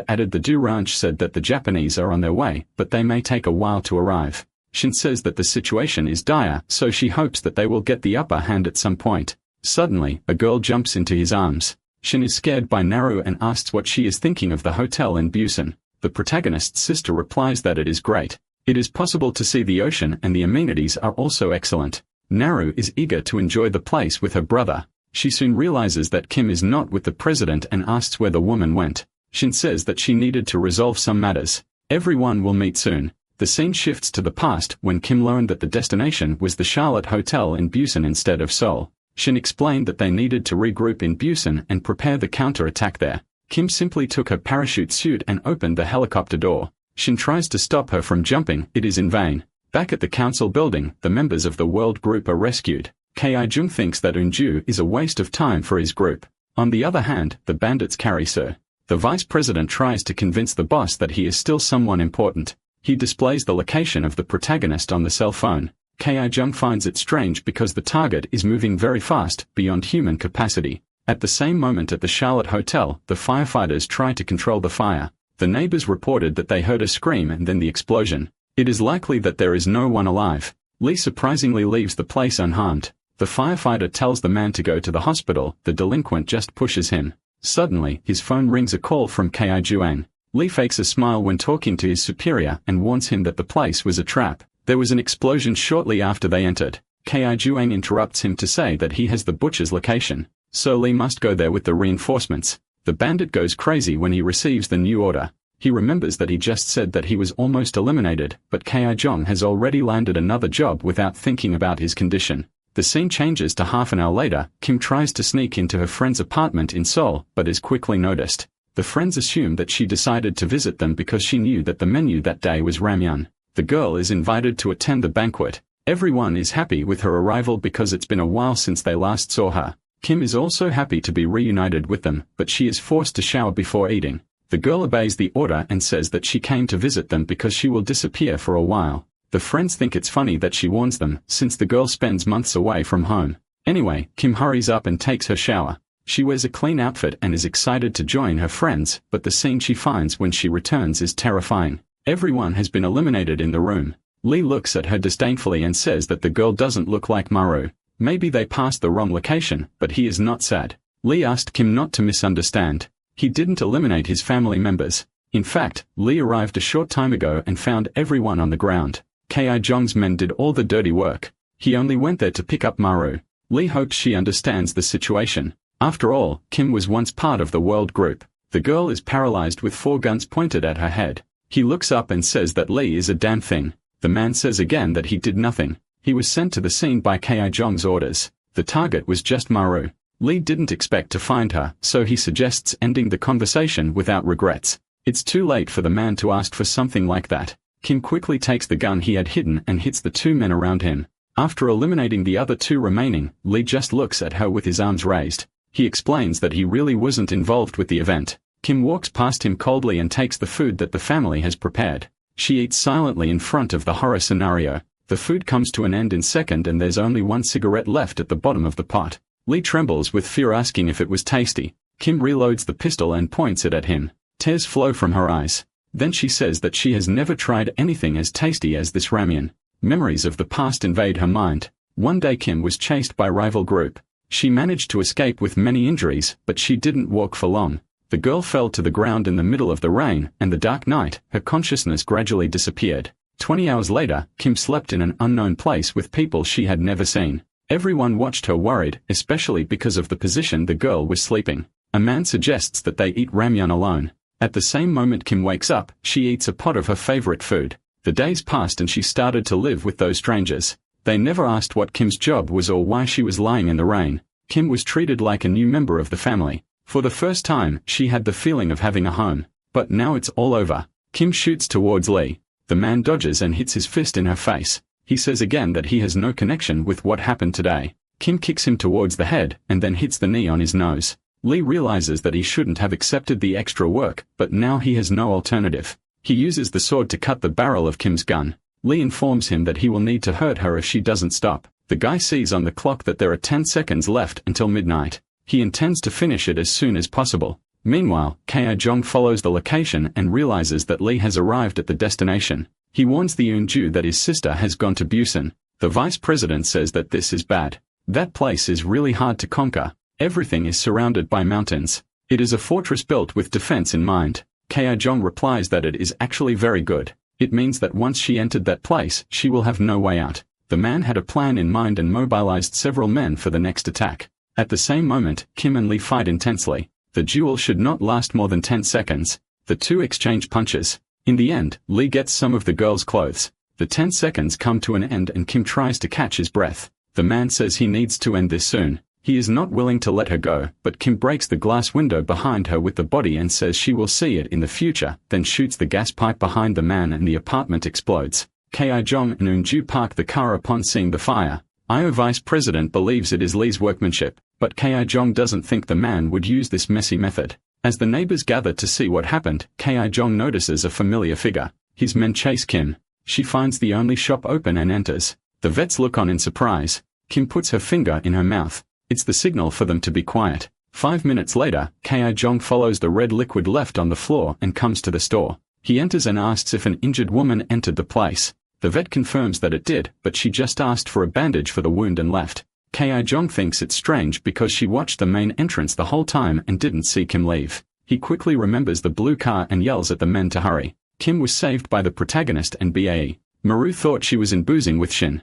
added the Du Ranch said that the Japanese are on their way, but they may take a while to arrive. Shin says that the situation is dire, so she hopes that they will get the upper hand at some point. Suddenly, a girl jumps into his arms. Shin is scared by Naru and asks what she is thinking of the hotel in Busan. The protagonist's sister replies that it is great. It is possible to see the ocean and the amenities are also excellent. Naru is eager to enjoy the place with her brother. She soon realizes that Kim is not with the president and asks where the woman went. Shin says that she needed to resolve some matters. Everyone will meet soon. The scene shifts to the past when Kim learned that the destination was the Charlotte Hotel in Busan instead of Seoul. Shin explained that they needed to regroup in Busan and prepare the counter-attack there. Kim simply took her parachute suit and opened the helicopter door. Shin tries to stop her from jumping, it is in vain. Back at the council building, the members of the world group are rescued. Ki-jung thinks that Eunju is a waste of time for his group. On the other hand, the bandits carry Sir. The vice president tries to convince the boss that he is still someone important. He displays the location of the protagonist on the cell phone. Ki-jung finds it strange because the target is moving very fast, beyond human capacity. At the same moment at the Charlotte Hotel, the firefighters try to control the fire. The neighbors reported that they heard a scream and then the explosion. It is likely that there is no one alive. Lee surprisingly leaves the place unharmed. The firefighter tells the man to go to the hospital, the delinquent just pushes him. Suddenly, his phone rings a call from Ki-jung. Lee fakes a smile when talking to his superior and warns him that the place was a trap. There was an explosion shortly after they entered. Ki-jung interrupts him to say that he has the butcher's location, so Lee must go there with the reinforcements. The bandit goes crazy when he receives the new order. He remembers that he just said that he was almost eliminated, but Ki-jung has already landed another job without thinking about his condition. The scene changes to half an hour later. Kim tries to sneak into her friend's apartment in Seoul, but is quickly noticed. The friends assume that she decided to visit them because she knew that the menu that day was ramyun. The girl is invited to attend the banquet. Everyone is happy with her arrival because it's been a while since they last saw her. Kim is also happy to be reunited with them, but she is forced to shower before eating. The girl obeys the order and says that she came to visit them because she will disappear for a while. The friends think it's funny that she warns them, since the girl spends months away from home. Anyway, Kim hurries up and takes her shower. She wears a clean outfit and is excited to join her friends, but the scene she finds when she returns is terrifying. Everyone has been eliminated in the room. Lee looks at her disdainfully and says that the girl doesn't look like Maru. Maybe they passed the wrong location, but he is not sad. Lee asked Kim not to misunderstand. He didn't eliminate his family members. In fact, Lee arrived a short time ago and found everyone on the ground. Ki-jung's men did all the dirty work. He only went there to pick up Maru. Lee hopes she understands the situation. After all, Kim was once part of the world group. The girl is paralyzed with 4 guns pointed at her head. He looks up and says that Lee is a damn thing. The man says again that he did nothing. He was sent to the scene by Jong's orders. The target was just Maru. Lee didn't expect to find her, so he suggests ending the conversation without regrets. It's too late for the man to ask for something like that. Kim quickly takes the gun he had hidden and hits the two men around him. After eliminating the other two remaining, Lee just looks at her with his arms raised. He explains that he really wasn't involved with the event. Kim walks past him coldly and takes the food that the family has prepared. She eats silently in front of the horror scenario. The food comes to an end in second and there's only one cigarette left at the bottom of the pot. Lee trembles with fear, asking if it was tasty. Kim reloads the pistol and points it at him. Tears flow from her eyes. Then she says that she has never tried anything as tasty as this ramen. Memories of the past invade her mind. One day Kim was chased by a rival group. She managed to escape with many injuries, but she didn't walk for long. The girl fell to the ground in the middle of the rain and the dark night. Her consciousness gradually disappeared. 20 hours later, Kim slept in an unknown place with people she had never seen. Everyone watched her worried, especially because of the position the girl was sleeping. A man suggests that they eat ramyun alone. At the same moment Kim wakes up, she eats a pot of her favorite food. The days passed and she started to live with those strangers. They never asked what Kim's job was or why she was lying in the rain. Kim was treated like a new member of the family. For the first time, she had the feeling of having a home. But now it's all over. Kim shoots towards Lee. The man dodges and hits his fist in her face. He says again that he has no connection with what happened today. Kim kicks him towards the head and then hits the knee on his nose. Lee realizes that he shouldn't have accepted the extra work, but now he has no alternative. He uses the sword to cut the barrel of Kim's gun. Lee informs him that he will need to hurt her if she doesn't stop. The guy sees on the clock that there are 10 seconds left until midnight. He intends to finish it as soon as possible. Meanwhile, Jong follows the location and realizes that Lee has arrived at the destination. He warns the Eunju that his sister has gone to Busan. The vice president says that this is bad. That place is really hard to conquer. Everything is surrounded by mountains. It is a fortress built with defense in mind. Jong replies that it is actually very good. It means that once she entered that place, she will have no way out. The man had a plan in mind and mobilized several men for the next attack. At the same moment, Kim and Lee fight intensely. The duel should not last more than 10 seconds. The two exchange punches. In the end, Lee gets some of the girl's clothes. The 10 seconds come to an end and Kim tries to catch his breath. The man says he needs to end this soon. He is not willing to let her go, but Kim breaks the glass window behind her with the body and says she will see it in the future, then shoots the gas pipe behind the man and the apartment explodes. Jong and Eunju park the car upon seeing the fire. Vice President believes it is Lee's workmanship, but Jong doesn't think the man would use this messy method. As the neighbors gather to see what happened, Jong notices a familiar figure. His men chase Kim. She finds the only shop open and enters. The vets look on in surprise. Kim puts her finger in her mouth. It's the signal for them to be quiet. 5 minutes later, Jong follows the red liquid left on the floor and comes to the store. He enters and asks if an injured woman entered the place. The vet confirms that it did, but she just asked for a bandage for the wound and left. Jong thinks it's strange because she watched the main entrance the whole time and didn't see Kim leave. He quickly remembers the blue car and yells at the men to hurry. Kim was saved by the protagonist and BAE. Maru thought she was in boozing with Shin.